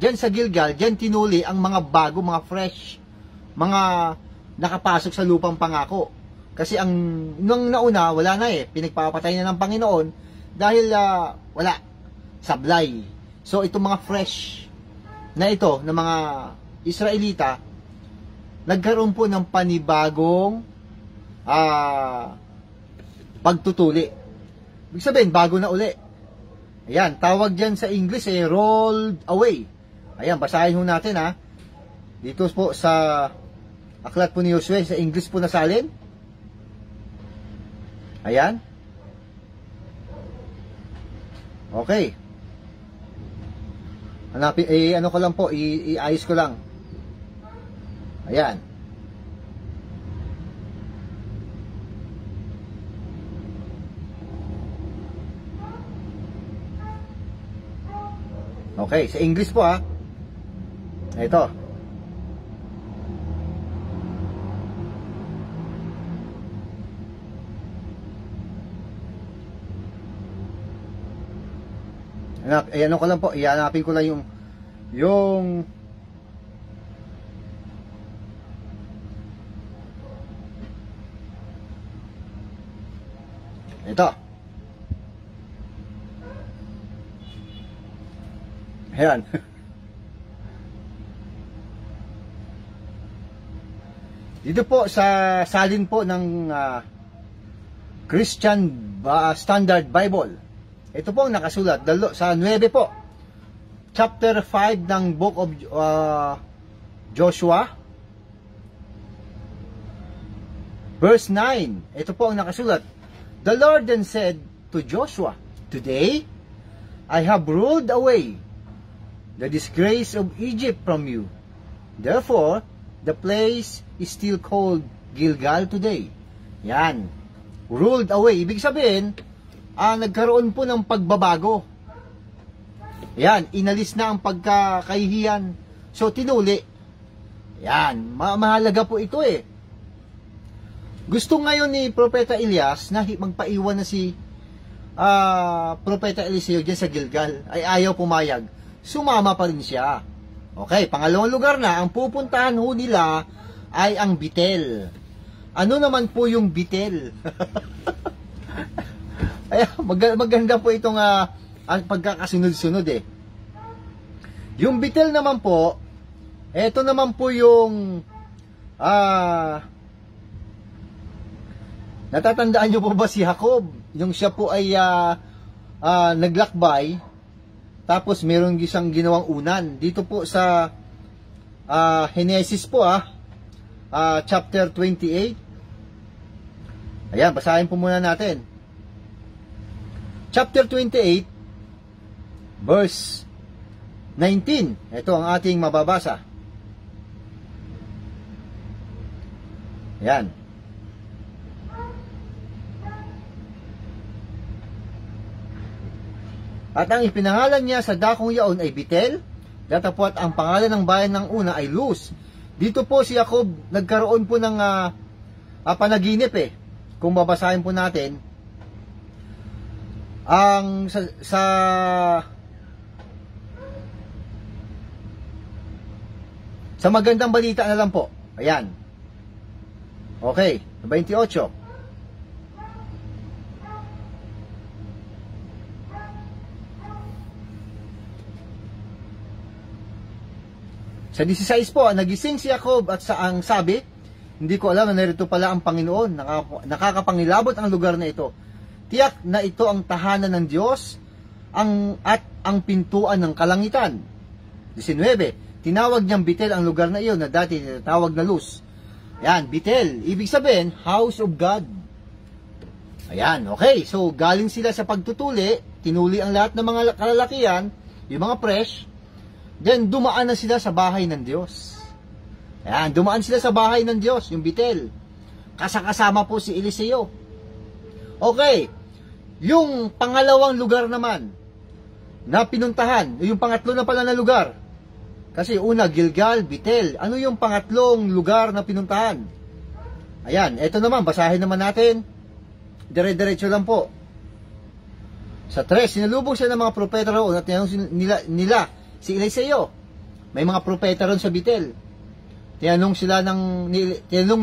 dyan sa Gilgal, dyan tinuli ang mga bago, mga fresh, mga nakapasok sa lupang pangako. Kasi ang nung nauna, wala na pinagpapatay na ng Panginoon dahil wala, sablay. So itong mga fresh na ito, na mga Israelita, nagkaroon po ng panibagong pagtutuli. Ibig sabihin, bago na uli. Ayan, tawag dyan sa English rolled away. Ayan, basahin ho natin dito po sa aklat po ni Josue, sa English po nasalin. Ayan. Okay. Hanapin, ano ko lang po, iayos ko lang. Ayan. Okay, sa English po ito. Ano ko lang po, ihanapin ko lang yung ito. Ayan. Dito po sa salin po ng Christian Standard Bible. Ito po ang nakasulat sa 9 po. Chapter 5 ng Book of Joshua. Verse 9. Ito po ang nakasulat. The Lord then said to Joshua, "Today I have ruled away the disgrace of Egypt from you. Therefore, the place is still called Gilgal today." Yan. Ruled away. Ibig sabihin, nagkaroon po ng pagbabago. Yan. Inalis na ang pagkakahihiyan. So, tinuli. Yan. Mahalaga po ito Gusto ngayon ni Propeta Elias na magpaiwan na si Propeta Eliseo dyan sa Gilgal. Ay ayaw pumayag. Sumama pa rin siya. Okay, pangalawang lugar na, ang pupuntahan ho nila ay ang Bethel. Ano naman po yung Bethel? Ay, maganda po itong pagkakasunod-sunod Yung Bethel naman po, eto naman po yung natatandaan nyo po ba si Jacob? Yung siya po ay naglakbay, tapos meron isang ginawang unan. Dito po sa Genesis po chapter 28. Ayan, basahin po muna natin. Chapter 28, verse 19. Ito ang ating mababasa. Ayan. At ang ipinangalan niya sa dakong yaon ay Betel, datapwat ang pangalan ng bayan ng una ay Luz. Dito po si Jacob nagkaroon po ng panaginip eh. Kung babasahin po natin, ang sa magandang balita na lang po. Ayan. Okay, 28. Sa 16 po, nagising si Jacob at ang sabi, hindi ko alam na narito pala ang Panginoon, nakakapangilabot ang lugar na ito. Tiyak na ito ang tahanan ng Diyos at ang pintuan ng kalangitan. 19. Tinawag niyang Betel ang lugar na iyon na dati tinatawag na Luz. Ayan, Betel, ibig sabihin, house of God. Ayan, okay. So, galing sila sa pagtutuli, tinuli ang lahat ng mga kalalakihan, yung mga fresh, then dumaan na sila sa bahay ng Diyos. Ayan, dumaan sila sa bahay ng Diyos, yung Betel. Kasama po si Eliseo. Okay, yung pangalawang lugar naman na pinuntahan, yung pangatlo na pala na lugar. Kasi una, Gilgal, Betel. Ano yung pangatlong lugar na pinuntahan? Ayan, eto naman, basahin naman natin. Dire-diretso lang po. Sa 3, sinalubong sila ng mga propeta roon at tinanong nila si Eliseo. May mga propeta roon sa Betel. Tinanong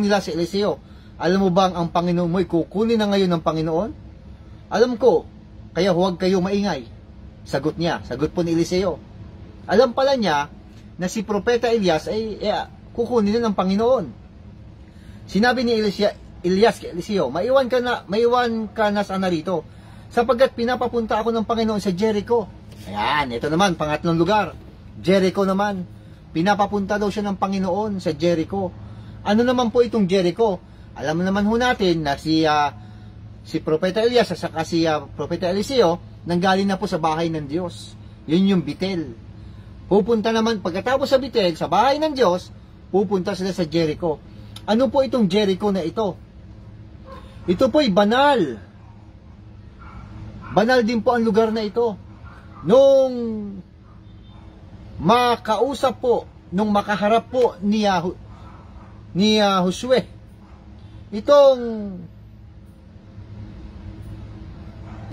nila si Eliseo, alam mo bang ang Panginoon mo'y kukunin na ngayon ng Panginoon? Alam ko, kaya huwag kayo maingay. Sagot niya, sagot po ni Eliseo. Alam pala niya na si Propeta Elias ay kukunin na ng Panginoon. Sinabi ni Elias kay Eliseo, maiwan ka na sana rito, sapagkat pinapapunta ako ng Panginoon sa Jericho. Ayan, ito naman, pangatlong lugar. Jericho naman. Pinapapunta daw siya ng Panginoon sa Jericho. Ano naman po itong Jericho? Alam naman ho natin na si Propeta Elias at saka si Propeta Eliseo nanggaling na po sa bahay ng Diyos. Yun yung Betel. Pupunta naman, pagkatapos sa Betel, sa bahay ng Diyos, pupunta sila sa Jericho. Ano po itong Jericho na ito? Ito po'y banal. Banal din po ang lugar na ito. Nung makausap po, nung makaharap po ni Josue, itong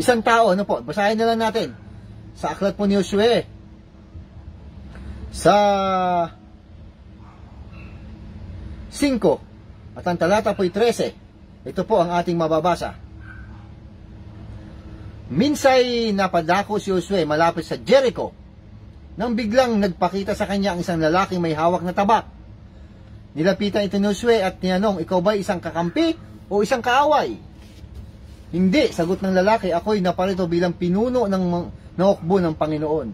isang tao, ano po, basahin na lang natin sa aklat po ni Josue sa 5 at ang talata po'y 13. Ito po ang ating mababasa. Minsay napadako si Josue malapit sa Jericho nang biglang nagpakita sa kanya ang isang lalaking may hawak na tabak. Nilapitan ito ni Josue at tinanong, ikaw ba isang kakampi o isang kaaway? Hindi, sagot ng lalaki, ako'y naparito bilang pinuno ng hukbo ng Panginoon.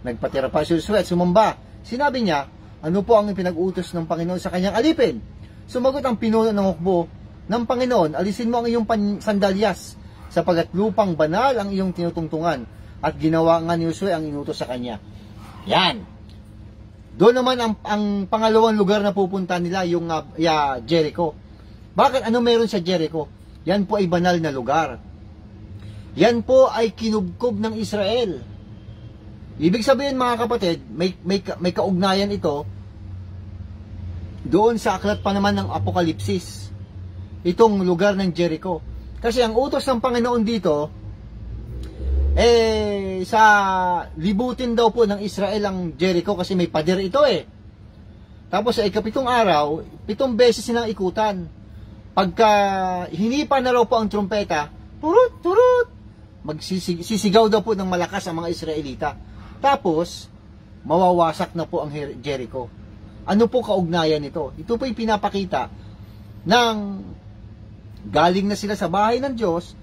Nagpatira pa si Josue at sumamba. Sinabi niya, ano po ang pinag-utos ng Panginoon sa kanyang alipin? Sumagot ang pinuno ng hukbo ng Panginoon, alisin mo ang iyong sandalyas, sapagat lupang banal ang iyong tinutungtungan, at ginawa nga ni Josue ang inutos sa kanya. Yan. Doon naman ang pangalawang lugar na pupunta nila, yung Jericho. Bakit? Ano meron sa Jericho? Yan po ay banal na lugar. Yan po ay kinubkob ng Israel. Ibig sabihin mga kapatid, may kaugnayan ito doon sa aklat pa naman ng Apokalipsis. Itong lugar ng Jericho. Kasi ang utos ng Panginoon dito, sa libutin daw po ng Israel ang Jericho kasi may pader ito eh. Tapos sa ikapitong araw, 7 beses silang ikutan. Pagka hinipa na raw po ang trumpeta, turut, turut, magsisigaw daw po ng malakas ang mga Israelita. Tapos, mawawasak na po ang Jericho. Ano po kaugnayan nito? Ito po yung pinapakita ng galing na sila sa bahay ng Diyos,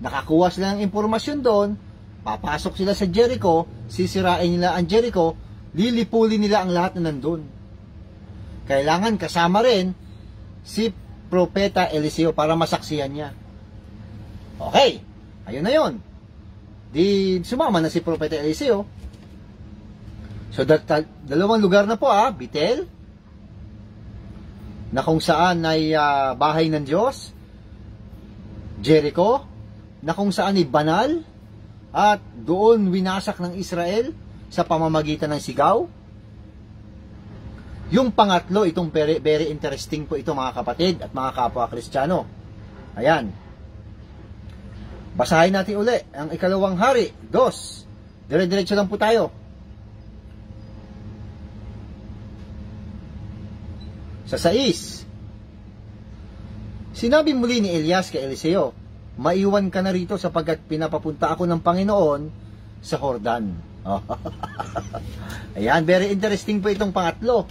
nakakuha sila ng impormasyon doon, papasok sila sa Jericho, sisirain nila ang Jericho, lilipulin nila ang lahat na nandun. kailangan kasama rin si Propeta Eliseo para masaksihan niya. Okay, ayun na yun. Di sumama na si Propeta Eliseo. So, dalawang lugar na po, Bethel, na kung saan ay bahay ng Diyos, Jericho, na kung saan ay banal, at doon winasak ng Israel sa pamamagitan ng sigaw. Yung pangatlo, itong very interesting po ito mga kapatid at mga kapwa Kristiyano. Ayan. Basahin natin uli ang ikalawang hari, 2. Dire-diretso lang po tayo. Sa 6. Sinabi muli ni Elias kay Eliseo, maiwan ka na rito sapagkat pinapapunta ako ng Panginoon sa Jordan. Ayan, very interesting po itong pangatlo.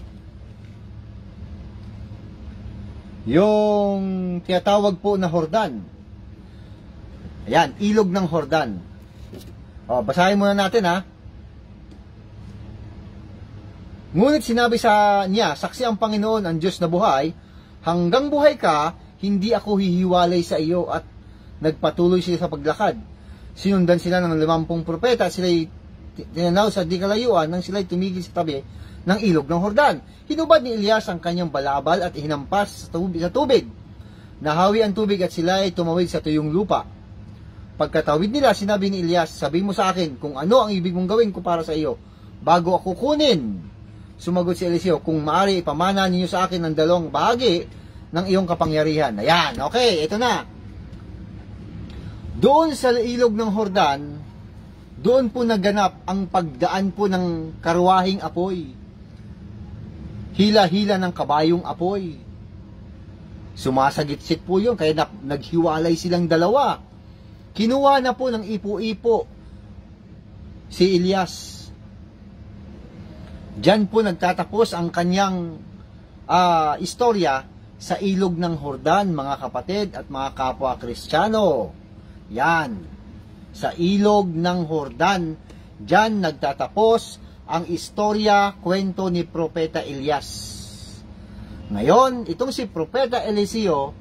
Yung tinatawag po na Jordan. Ayan, ilog ng Jordan. Basahin muna natin Ngunit sinabi sa niya, saksi ang Panginoon, ang Diyos na buhay, hanggang buhay ka, hindi ako hihiwalay sa iyo. At nagpatuloy sila sa paglakad. Sinundan sila ng 50 propeta, sila'y tinanaw sa di kalayuan nang sila'y tumigil sa tabi ng ilog ng Jordan. Hinubad ni Elias ang kanyang balabal at hinampas sa tubig. Nahawi ang tubig at sila ay tumawid sa tuyong lupa. Pagkatawid nila, sinabi ni Elias, sabihin mo sa akin kung ano ang ibig mong gawin ko para sa iyo, bago ako kunin. Sumagot si Eliseo, kung maaari ipamana ninyo sa akin ang 2 bahagi ng iyong kapangyarihan. Ayan, okay, ito na. Doon sa ilog ng Jordan, doon po naganap ang pagdaan po ng karwahing apoy. Hila-hila ng kabayong apoy. Sumasagit-sit po yun, kaya naghiwalay silang dalawa. Kinuha na po ng ipo-ipo si Elias. Diyan po nagtatapos ang kanyang istorya sa ilog ng Jordan, mga kapatid at mga kapwa Kristiyano. Yan. Sa ilog ng Jordan, diyan nagtatapos ang istorya, kwento ni Propeta Elias. Ngayon, itong si Propeta Eliseo,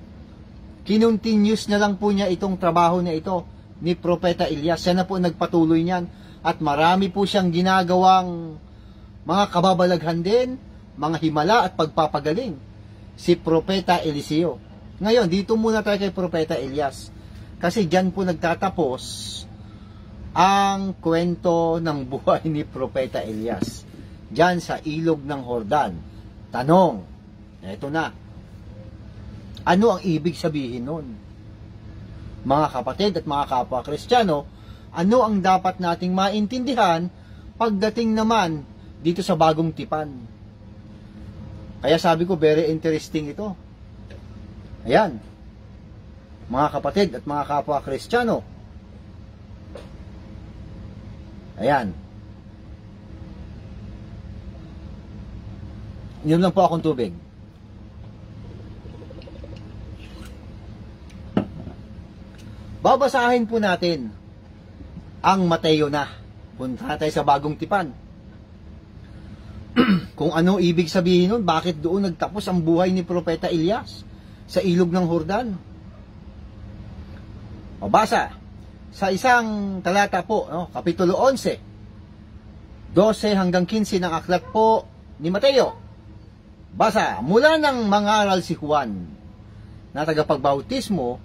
kinontinuous na lang po niya itong trabaho na ito ni Propeta Elias. Siya na po nagpatuloy niyan. At marami po siyang ginagawang mga kababalaghan din, mga himala at pagpapagaling. Si Propeta Eliseo. Ngayon, dito muna tayo kay Propeta Elias. Kasi diyan po nagtatapos ang kwento ng buhay ni Propeta Elias. Diyan sa ilog ng Jordan. Tanong, eto na. Ano ang ibig sabihin nun? Mga kapatid at mga kapwa Kristiyano, ano ang dapat nating maintindihan pagdating naman dito sa bagong tipan? Kaya sabi ko, very interesting ito. Ayan. Mga kapatid at mga kapwa Kristiyano. Ayan. Inom lang po akong tubig. Babasahin po natin ang Mateo na. Punta tayo sa bagong tipan. Kung ano ibig sabihin nun, bakit doon nagtapos ang buhay ni Propeta Elias sa ilog ng Jordan. O basa sa isang talata po, Kapitulo 11, 12 hanggang 15 ng aklat po ni Mateo. Basa, mula nang mangaral si Juan na tagapagbautismo,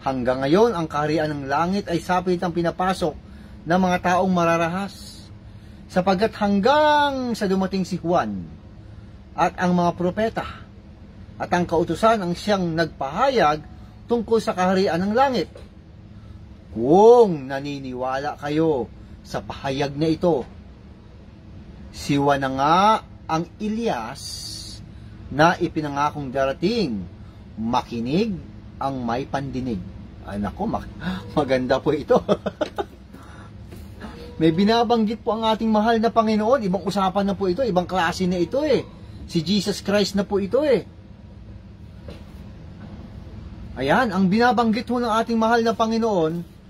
hanggang ngayon ang kaharian ng langit ay sapit ang pinapasok ng mga taong mararahas, sapagkat hanggang sa dumating si Juan at ang mga propeta at ang kautusan ang siyang nagpahayag tungkol sa kaharian ng langit. Kung naniniwala kayo sa pahayag na ito, siwa na nga ang Elias na ipinangakong darating, makinig ang may pandinig. Ay nako, maganda po ito. May binabanggit po ang ating mahal na Panginoon. Ibang usapan na po ito, ibang klase na ito Si Jesus Christ na po ito Ayan, ang binabanggit po ng ating mahal na Panginoon,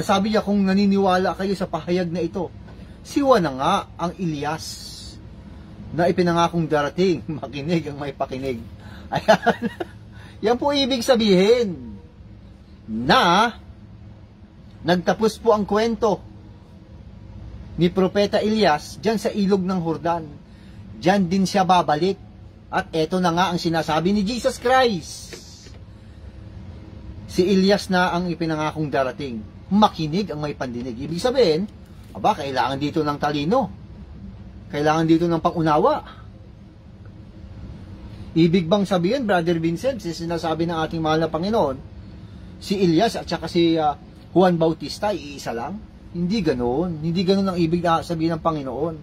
sabi niya, kung naniniwala kayo sa pahayag na ito, siwa na nga ang Elias na ipinangakong darating. Makinig ang may pakinig. Ayan. Yan po ibig sabihin na nagtapos po ang kwento ni Propeta Elias dyan sa ilog ng Jordan. Dyan din siya babalik. At eto na nga ang sinasabi ni Jesus Christ. Si Elias na ang ipinangakong darating. Makinig ang may pandinig. Ibig sabihin, kailangan dito ng talino. Kailangan dito ng pangunawa. Ibig bang sabihin, Brother Vincent, sinasabi ng ating mahal na Panginoon, si Elias at saka si Juan Bautista, iisa lang? Hindi ganoon. Hindi ganoon ang ibig na sabihin ng Panginoon.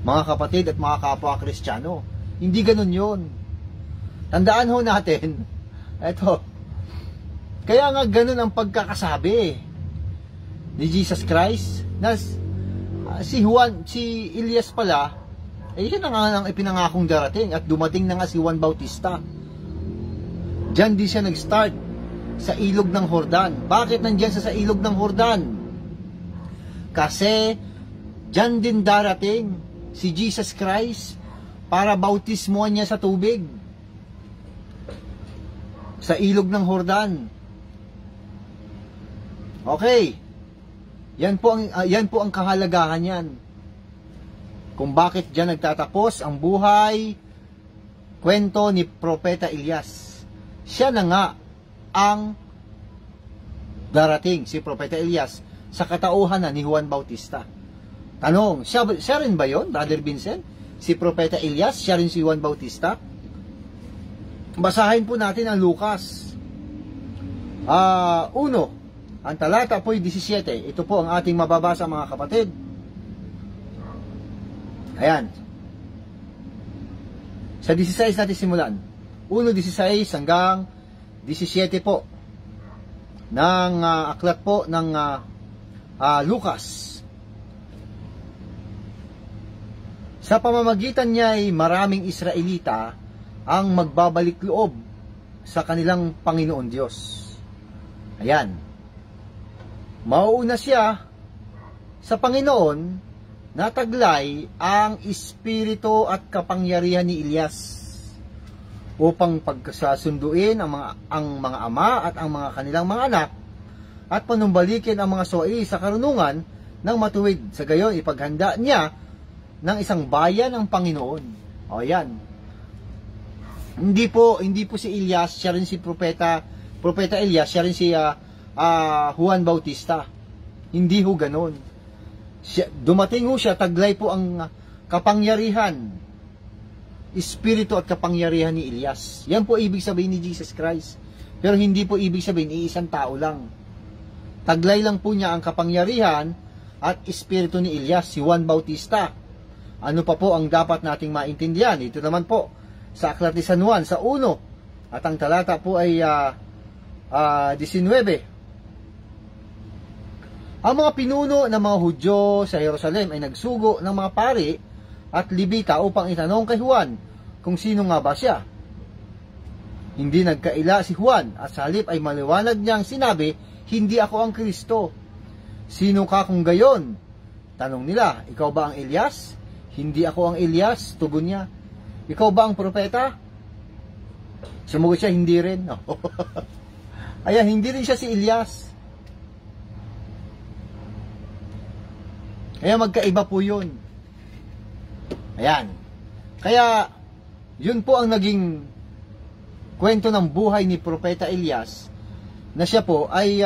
Mga kapatid at mga kapwa Kristiyano, hindi ganoon yun. Tandaan ho natin, eto, kaya nga ganoon ang pagkakasabi ni Jesus Christ na si Elias pala, yan na nga ang ipinangakong darating at dumating na nga si Juan Bautista. Diyan din siya nag-start sa ilog ng Jordan. Bakit nandiyan sa ilog ng Jordan? Kasi diyan din darating si Jesus Christ para bautismuhan niya sa tubig. Sa ilog ng Jordan. Okay. Yan po ang kahalagahan niyan. Kung bakit diyan nagtatapos ang buhay, kwento ni Propeta Elias. Siya na nga ang darating, si Propeta Elias, sa katauhan na ni Juan Bautista. Tanong, siya rin ba yon, Brother Vincent? Si Propeta Elias, siya rin si Juan Bautista? Basahin po natin ang Lucas 1. Ang talata po'y 17. Ito po ang ating mababasa, mga kapatid. Ayan. Sa 16 natin simulan. 1:16 hanggang 17 po ng aklat po ng Lucas. Sa pamamagitan niya ay maraming Israelita ang magbabalik loob sa kanilang Panginoon Diyos. Ayan. Mauuna siya sa Panginoon na taglay ang espiritu at kapangyarihan ni Elias upang pagkasasunduin ang mga ama at ang mga kanilang mga anak at panumbalikin ang mga suwai sa karunungan ng matuwid. Sa gayon, ipaghanda niya ng isang bayan ang Panginoon. O yan. Hindi po si Elias, siya rin si Propeta Elias, siya rin si Juan Bautista. Hindi ho ganon. Dumating ho siya, taglay po ang kapangyarihan, espiritu at kapangyarihan ni Elias. Yan po ibig sabihin ni Jesus Christ. Pero hindi po ibig sabihin iisang tao lang. Taglay lang po niya ang kapangyarihan at espiritu ni Elias, si Juan Bautista. Ano pa po ang dapat nating maintindihan? Ito naman po sa aklat ni San Juan sa 1 at ang talata po ay 19. Ang mga pinuno ng mga Hudyo sa Jerusalem ay nagsugo ng mga pari at Libita upang itanong kay Juan kung sino nga ba siya. Hindi nagkaila si Juan at sa halip ay maliwanag niyang sinabi, hindi ako ang Kristo. Sino ka kung gayon? Tanong nila, ikaw ba ang Elias? Hindi ako ang Elias, tugon niya. Ikaw ba ang propeta? Sumagot siya, hindi rin. Ayan, hindi rin siya si Elias. Kaya magkaiba po yun. Ayan. Kaya, yun po ang naging kwento ng buhay ni Propeta Elias, na siya po ay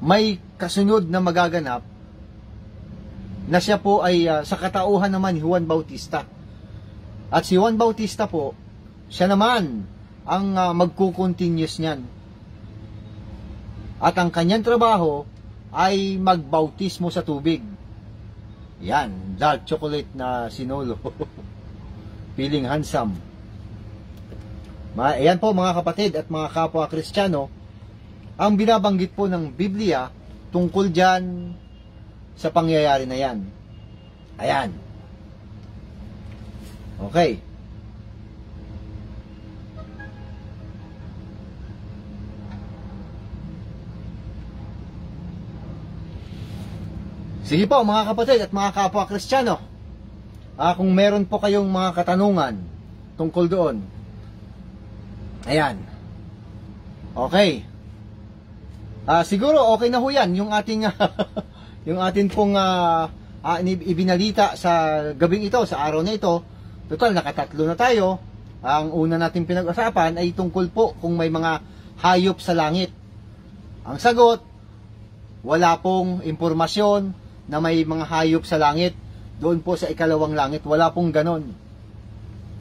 may kasunod na magaganap, na siya po ay sa katauhan naman ni Juan Bautista. At si Juan Bautista po, siya naman ang magkukontinuous niyan. At ang kanyang trabaho ay magbautismo sa tubig. Yan, dark chocolate na sinolo. Feeling handsome. Ayan po mga kapatid at mga kapwa Kristiyano, ang binabanggit po ng Biblia tungkol dyan sa pangyayari na yan. Ayan. Okay. Sige po mga kapatid at mga kapwa Kristiyano, kung meron po kayong mga katanungan tungkol doon, ayan, okay, siguro okay na ho yan yung ating yung atin pong ibinalita sa gabing ito, sa araw na ito. Total, nakatatlo na tayo. Ang una natin pinag-usapan ay tungkol po kung may mga hayop sa langit. Ang sagot, wala pong impormasyon na may mga hayop sa langit. Doon po sa ikalawang langit, wala pong ganon.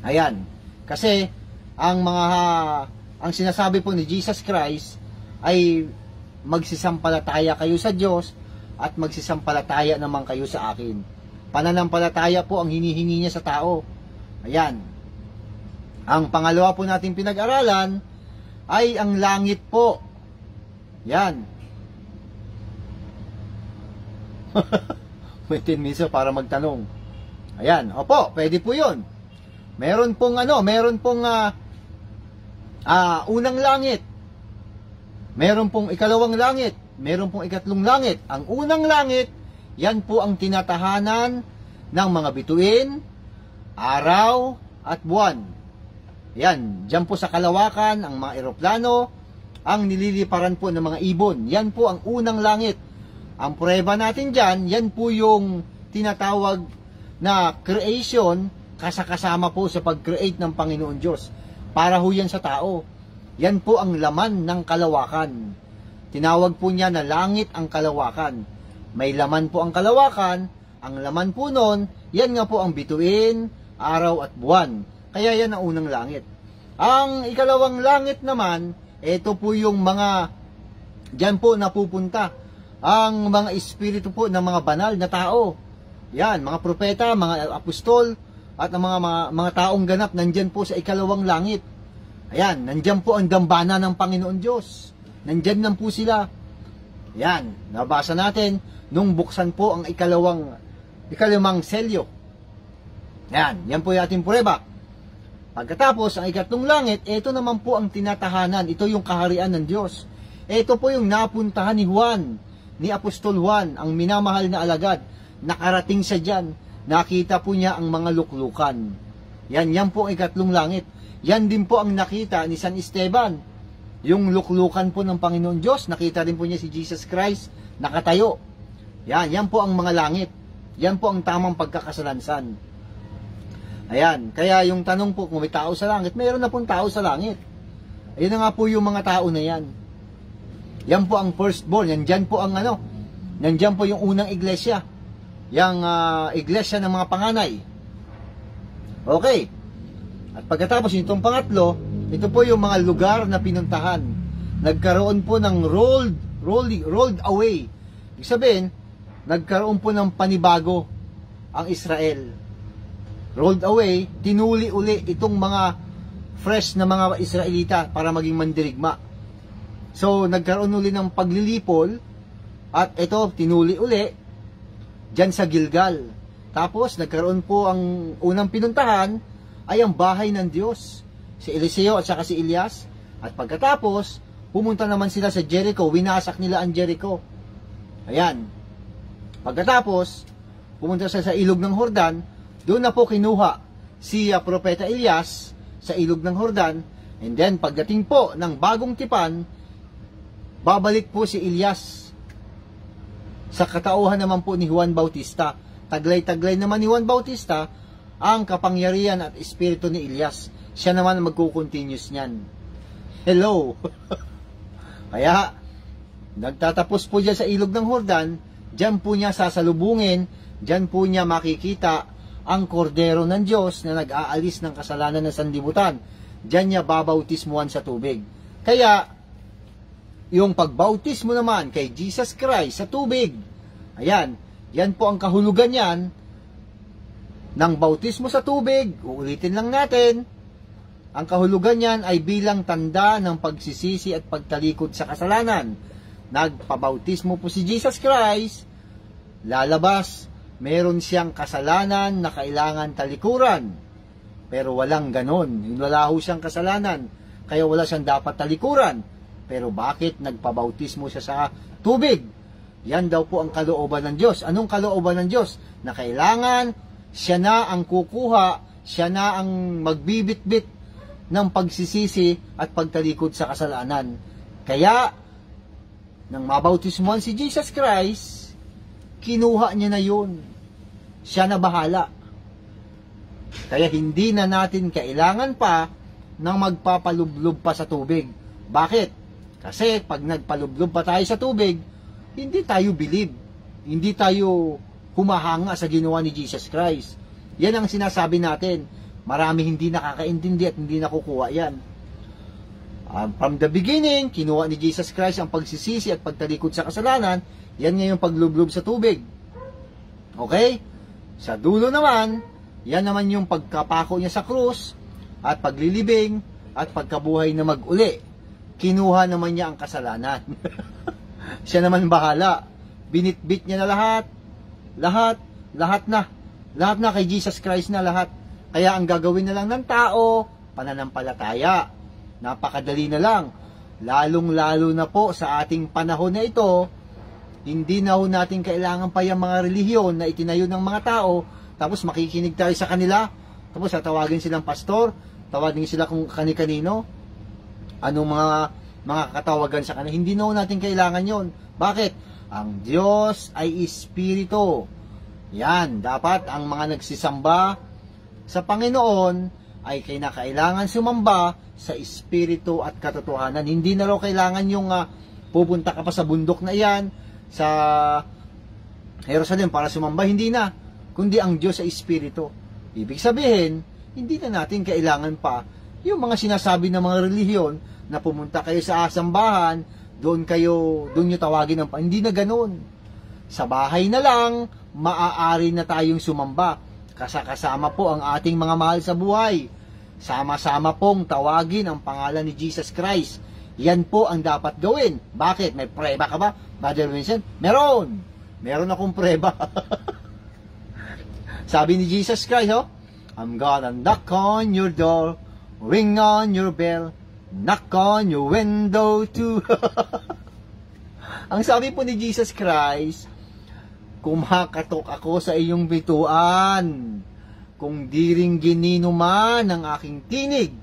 Ayan. Kasi, ang sinasabi po ni Jesus Christ ay magsisampalataya kayo sa Diyos at magsisampalataya naman kayo sa akin. Pananampalataya po ang hinihingi niya sa tao. Ayan. Ang pangalawa po nating pinag-aralan ay ang langit po. Yan. May 10 minutes para magtanong. Ayan. Opo, pwede po yun. Meron pong unang langit. Meron pong ikalawang langit. Meron pong ikatlong langit. Ang unang langit, yan po ang tinatahanan ng mga bituin, araw, at buwan. Yan, dyan po sa kalawakan, ang mga eroplano, ang nililiparan po ng mga ibon. Yan po ang unang langit. Ang prueba natin dyan, yan po yung tinatawag na creation, kasakasama po sa pag-create ng Panginoon Diyos. Para ho yan sa tao. Yan po ang laman ng kalawakan. Tinawag po niya na langit ang kalawakan. May laman po ang kalawakan. Ang laman po nun, yan nga po ang bituin, araw at buwan. Kaya yan ang unang langit. Ang ikalawang langit naman, ito po yung mga, dyan po napupunta, ang mga espiritu po ng mga banal na tao. Yan, mga propeta, mga apostol, at ang mga taong ganap, nandyan po sa ikalawang langit. Ayan, nandyan po ang dambana ng Panginoon Diyos. Nandyan lang po sila. Yan, nabasa natin nung buksan po ang ikalawang selyo. Yan po yung ating prueba. Pagkatapos, ang ikatlong langit, ito naman po ang tinatahanan. Ito yung kaharian ng Diyos. Ito po yung napuntahan ni Juan, ni Apostol Juan, ang minamahal na alagad. Nakarating siya dyan. Nakita po niya ang mga luklukan. Yan po ang ikatlong langit. Yan din po ang nakita ni San Esteban. Yung luklukan po ng Panginoon Diyos, nakita rin po niya si Jesus Christ, nakatayo. Yan po ang mga langit. Yan po ang tamang pagkakasalansan. Ayan, kaya yung tanong po kung may tao sa langit, mayroon na pong tao sa langit. Ayun na nga po yung mga tao na yan. Yan po ang firstborn, nandyan po ang nandyan po yung unang iglesia. Yang iglesia ng mga panganay. Okay. At pagkatapos itong pangatlo, ito po yung mga lugar na pinuntahan. Nagkaroon po ng rolled away. Ibig sabihin, nagkaroon po ng panibago ang Israel. Rolled away, tinuli uli itong mga fresh na mga Israelita para maging mandirigma. So, nagkaroon uli ng paglilipol at ito, tinuli uli dyan sa Gilgal. Tapos, nagkaroon po ang unang pinuntahan ay ang bahay ng Diyos. Si Eliseo at saka si Elias. At pagkatapos, pumunta naman sila sa Jericho. Winasak nila ang Jericho. Ayan. Pagkatapos, pumunta sila sa ilog ng Jordan. Doon na po kinuha si Propeta Elias sa ilog ng Jordan. And then, pagdating po ng bagong tipan, babalik po si Elias sa katauhan naman po ni Juan Bautista. Taglay-taglay naman ni Juan Bautista ang kapangyarihan at espiritu ni Elias. Siya naman ang magkukontinuous niyan. Hello! Kaya, nagtatapos po dyan sa ilog ng Jordan, dyan po niya sasalubungin, dyan po niya makikita ang kordero ng Diyos na nag-aalis ng kasalanan ng sanlibutan. Dyan niya babautismuhan sa tubig. Kaya, yung pagbautismo naman kay Jesus Christ sa tubig, ayan, yan po ang kahulugan yan ng bautismo sa tubig. Uulitin lang natin, ang kahulugan yan ay bilang tanda ng pagsisisi at pagtalikod sa kasalanan. Nagpabautismo po si Jesus Christ, lalabas, meron siyang kasalanan na kailangan talikuran. Pero walang ganon. Wala ho siyang kasalanan, kaya wala siyang dapat talikuran. Pero bakit nagpabautismo siya sa tubig? Yan daw po ang kalooban ng Diyos. Anong kalooban ng Diyos? Na kailangan siya na ang kukuha, siya na ang magbibitbit ng pagsisisi at pagtalikod sa kasalanan. Kaya, nang mabautismuhan si Jesus Christ, kinuha niya na yun. Siya na bahala. Kaya hindi na natin kailangan pa ng magpapalublob pa sa tubig. Bakit? Kasi pag nagpalublob pa tayo sa tubig, hindi tayo believe. Hindi tayo humahanga sa ginawa ni Jesus Christ. Yan ang sinasabi natin. Marami hindi nakakaintindi at hindi nakukuha yan. From the beginning, kinuha ni Jesus Christ ang pagsisisi at pagtalikod sa kasalanan. Yan ngayon paglublob sa tubig. Okay? Sa dulo naman, yan naman yung pagkapako niya sa krus at paglilibing at pagkabuhay na mag-uli. Kinuha naman niya ang kasalanan. Siya naman bahala. Binitbit niya na lahat. Lahat na kay Jesus Christ na lahat. Kaya ang gagawin na lang ng tao, pananampalataya. Napakadali na lang. Lalong-lalo na po sa ating panahon na ito, hindi na ho natin kailangan pa yung mga relihiyon na itinayo ng mga tao, tapos makikinig tayo sa kanila, tapos tatawagin silang pastor, tawagin sila kung kani-kanino, anong mga katawagan sa kanila. Hindi na ho natin kailangan yon. Bakit? Ang Diyos ay Espiritu. Yan, dapat ang mga nagsisamba sa Panginoon ay kinakailangan sumamba sa Espiritu at katotohanan. Hindi na raw kailangan yung pupunta ka pa sa bundok na iyan, sa Jerusalem para sumamba. Hindi na. Kundi ang Diyos ay Espiritu. Ibig sabihin, hindi na natin kailangan pa yung mga sinasabi ng mga relihiyon na pumunta kayo sa sambahan, doon nyo tawagin ng hindi na ganoon. Sa bahay na lang, maaari na tayong sumamba. Kasama po ang ating mga mahal sa buhay. Sama-sama pong tawagin ang pangalan ni Jesus Christ. Yan po ang dapat gawin. Bakit? May preba ka ba, Brother Vincent? Meron! Meron akong preba. Sabi ni Jesus Christ, I'm gonna knock on your door, ring on your bell, knock on your window too. Ang sabi po ni Jesus Christ, kumakatok ako sa iyong bituan, kung di ring ginino man ang aking tinig,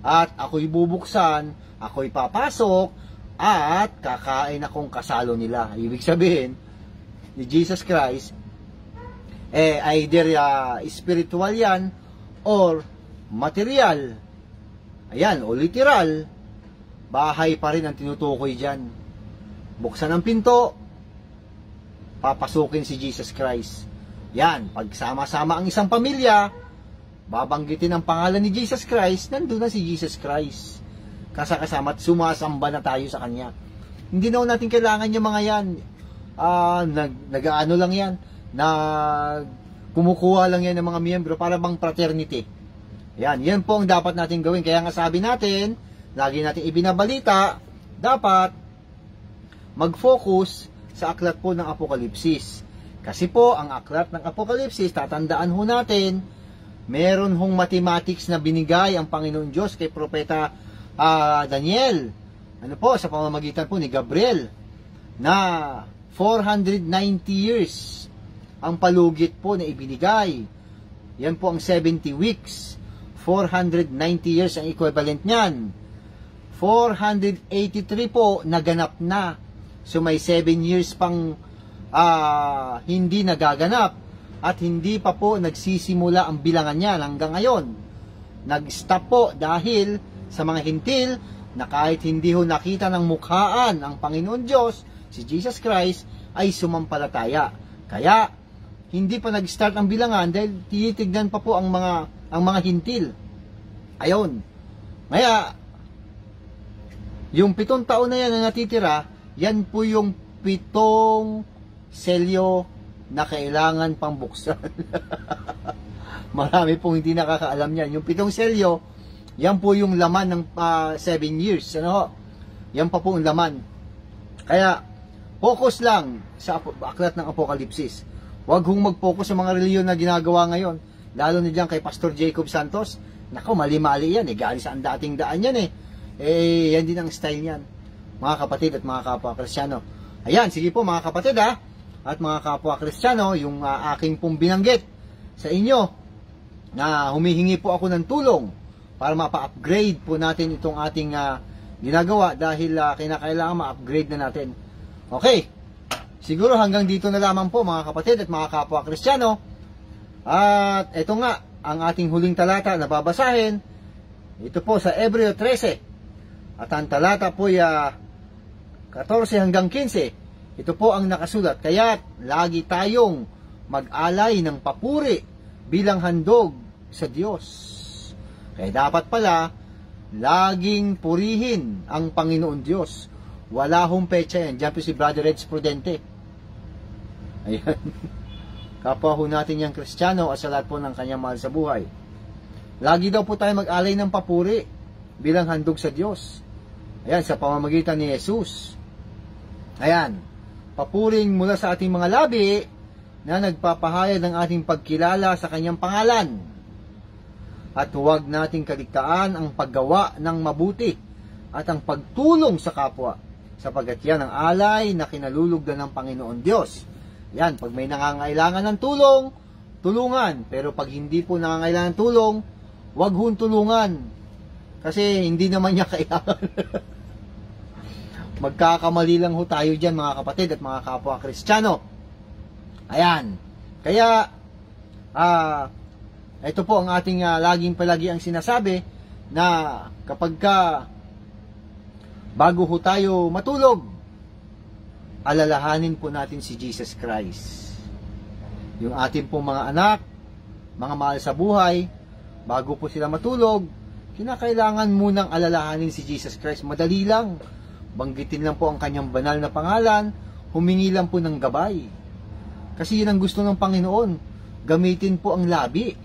at ako'y bubuksan, ako'y papasok, at kakain akong kasalo nila. Ibig sabihin, ni Jesus Christ, either spiritual yan, or material. Ayan, o literal, bahay pa rin ang tinutukoy dyan. Buksan ang pinto, papasukin si Jesus Christ. Yan, pagsama-sama ang isang pamilya, babanggitin ang pangalan ni Jesus Christ, nandun na si Jesus Christ. Kasama at sumasamba na tayo sa Kanya. Hindi na natin kailangan yung mga yan. Nag-ano lang yan, kumukuha lang yan ng mga miyembro para bang fraternity. Yan po ang dapat natin gawin. Kaya nga sabi natin, lagi natin ibinabalita, dapat mag-focus sa aklat po ng Apokalipsis. Kasi po, ang aklat ng Apokalipsis, tatandaan ho natin, meron hong mathematics na binigay ang Panginoon Diyos kay Propeta Daniel. Ano po, sa pamamagitan po ni Gabriel, na 490 years ang palugit po na ibinigay. Yan po ang 70 weeks. 490 years ang equivalent niyan. 483 po naganap na. So may 7 years pang hindi nagaganap at hindi pa po nagsisimula ang bilangan niyan hanggang ngayon. Nag-stop po dahil sa mga hintil na kahit hindi ho nakita ng mukhaan ang Panginoon Diyos, si Jesus Christ, ay sumampalataya. Kaya hindi pa nag-start ang bilangan dahil tinitignan pa po ang mga hintil. Ayon. Kaya yung 7 taon na yan na natitira, yan po yung 7 selyo na kailangan pang buksan. Marami pong hindi nakakaalam yan. Yung 7 selyo, yan po yung laman ng 7 years. Ano? Yan pa po yung laman. Kaya, focus lang sa aklat ng Apokalipsis. Huwag hong mag-focus sa mga reliyon na ginagawa ngayon. Lalo na dyan kay Pastor Jacob Santos. Naku, mali-mali yan. Galing sa ang dating daan yan yan din ang style yan. Mga kapatid at mga kapwa Kristyano. Ayan, sige po mga kapatid at mga kapwa Kristiyano, yung aking pong binanggit sa inyo na humihingi po ako ng tulong para mapa-upgrade po natin itong ating ginagawa dahil kinakailangan ma-upgrade na natin. Okay, siguro hanggang dito na lamang po mga kapatid at mga kapwa Kristiyano. At ito nga, ang ating huling talata na babasahin. Ito po sa Hebreo 13. At ang talata po 14 hanggang 15. Ito po ang nakasulat. Kaya lagi tayong mag-alay ng papuri bilang handog sa Diyos. Kaya dapat pala, laging purihin ang Panginoon Diyos. Wala hong petsa yan. Diyan po si Brother Reds Prudente. Ayan. Kapwa ho natin yung Kristiyano at sa lahat po ng kanyang mahal sa buhay. Lagi daw po tayo mag-alay ng papuri bilang handog sa Diyos. Ayan, sa pamamagitan ni Jesus. Ayan, papuring mula sa ating mga labi na nagpapahayag ng ating pagkilala sa kanyang pangalan. At huwag nating kaligtaan ang paggawa ng mabuti at ang pagtulong sa kapwa, sapagkat yan ang alay na kinalulugdan ng Panginoon Diyos. Yan, pag may nangangailangan ng tulong, tulungan. Pero pag hindi po nangangailangan ng tulong, wag hong tulungan. Kasi hindi naman niya kailangan. Magkakamali lang ho tayo dyan mga kapatid at mga kapwa Kristiyano. Ayan. Kaya, ito po ang ating laging palagi ang sinasabi na kapag bago ho tayo matulog, alalahanin po natin si Jesus Christ. Yung ating pong mga anak, mga mahal sa buhay, bago po sila matulog, kinakailangan munang alalahanin si Jesus Christ. Madali lang. Banggitin lang po ang kanyang banal na pangalan, humingi lang po ng gabay. Kasi yun ang gusto ng Panginoon. Gamitin po ang labi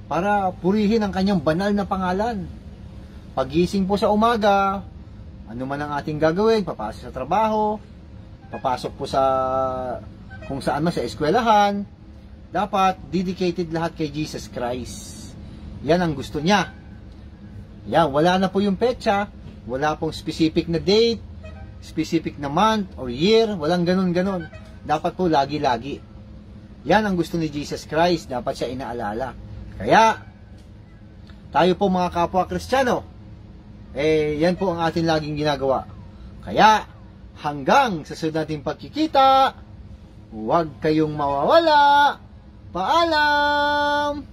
para purihin ang kanyang banal na pangalan. Pagising po sa umaga, ano man ang ating gagawin, papasok sa trabaho, papasok po sa kung saan man sa eskwelahan, dapat dedicated lahat kay Jesus Christ. Yan ang gusto niya. Yan, wala na po yung petsa, wala pong specific na date, specific na month or year, walang ganun-ganun. Dapat po lagi-lagi. Yan ang gusto ni Jesus Christ, dapat siya inaalala. Kaya, tayo po mga kapwa Kristiyano, yan po ang ating laging ginagawa. Kaya, hanggang sa sunod nating pagkikita, huwag kayong mawawala. Paalam!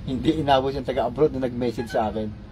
Hindi inabot yung taga-abroad na nag-message sa akin.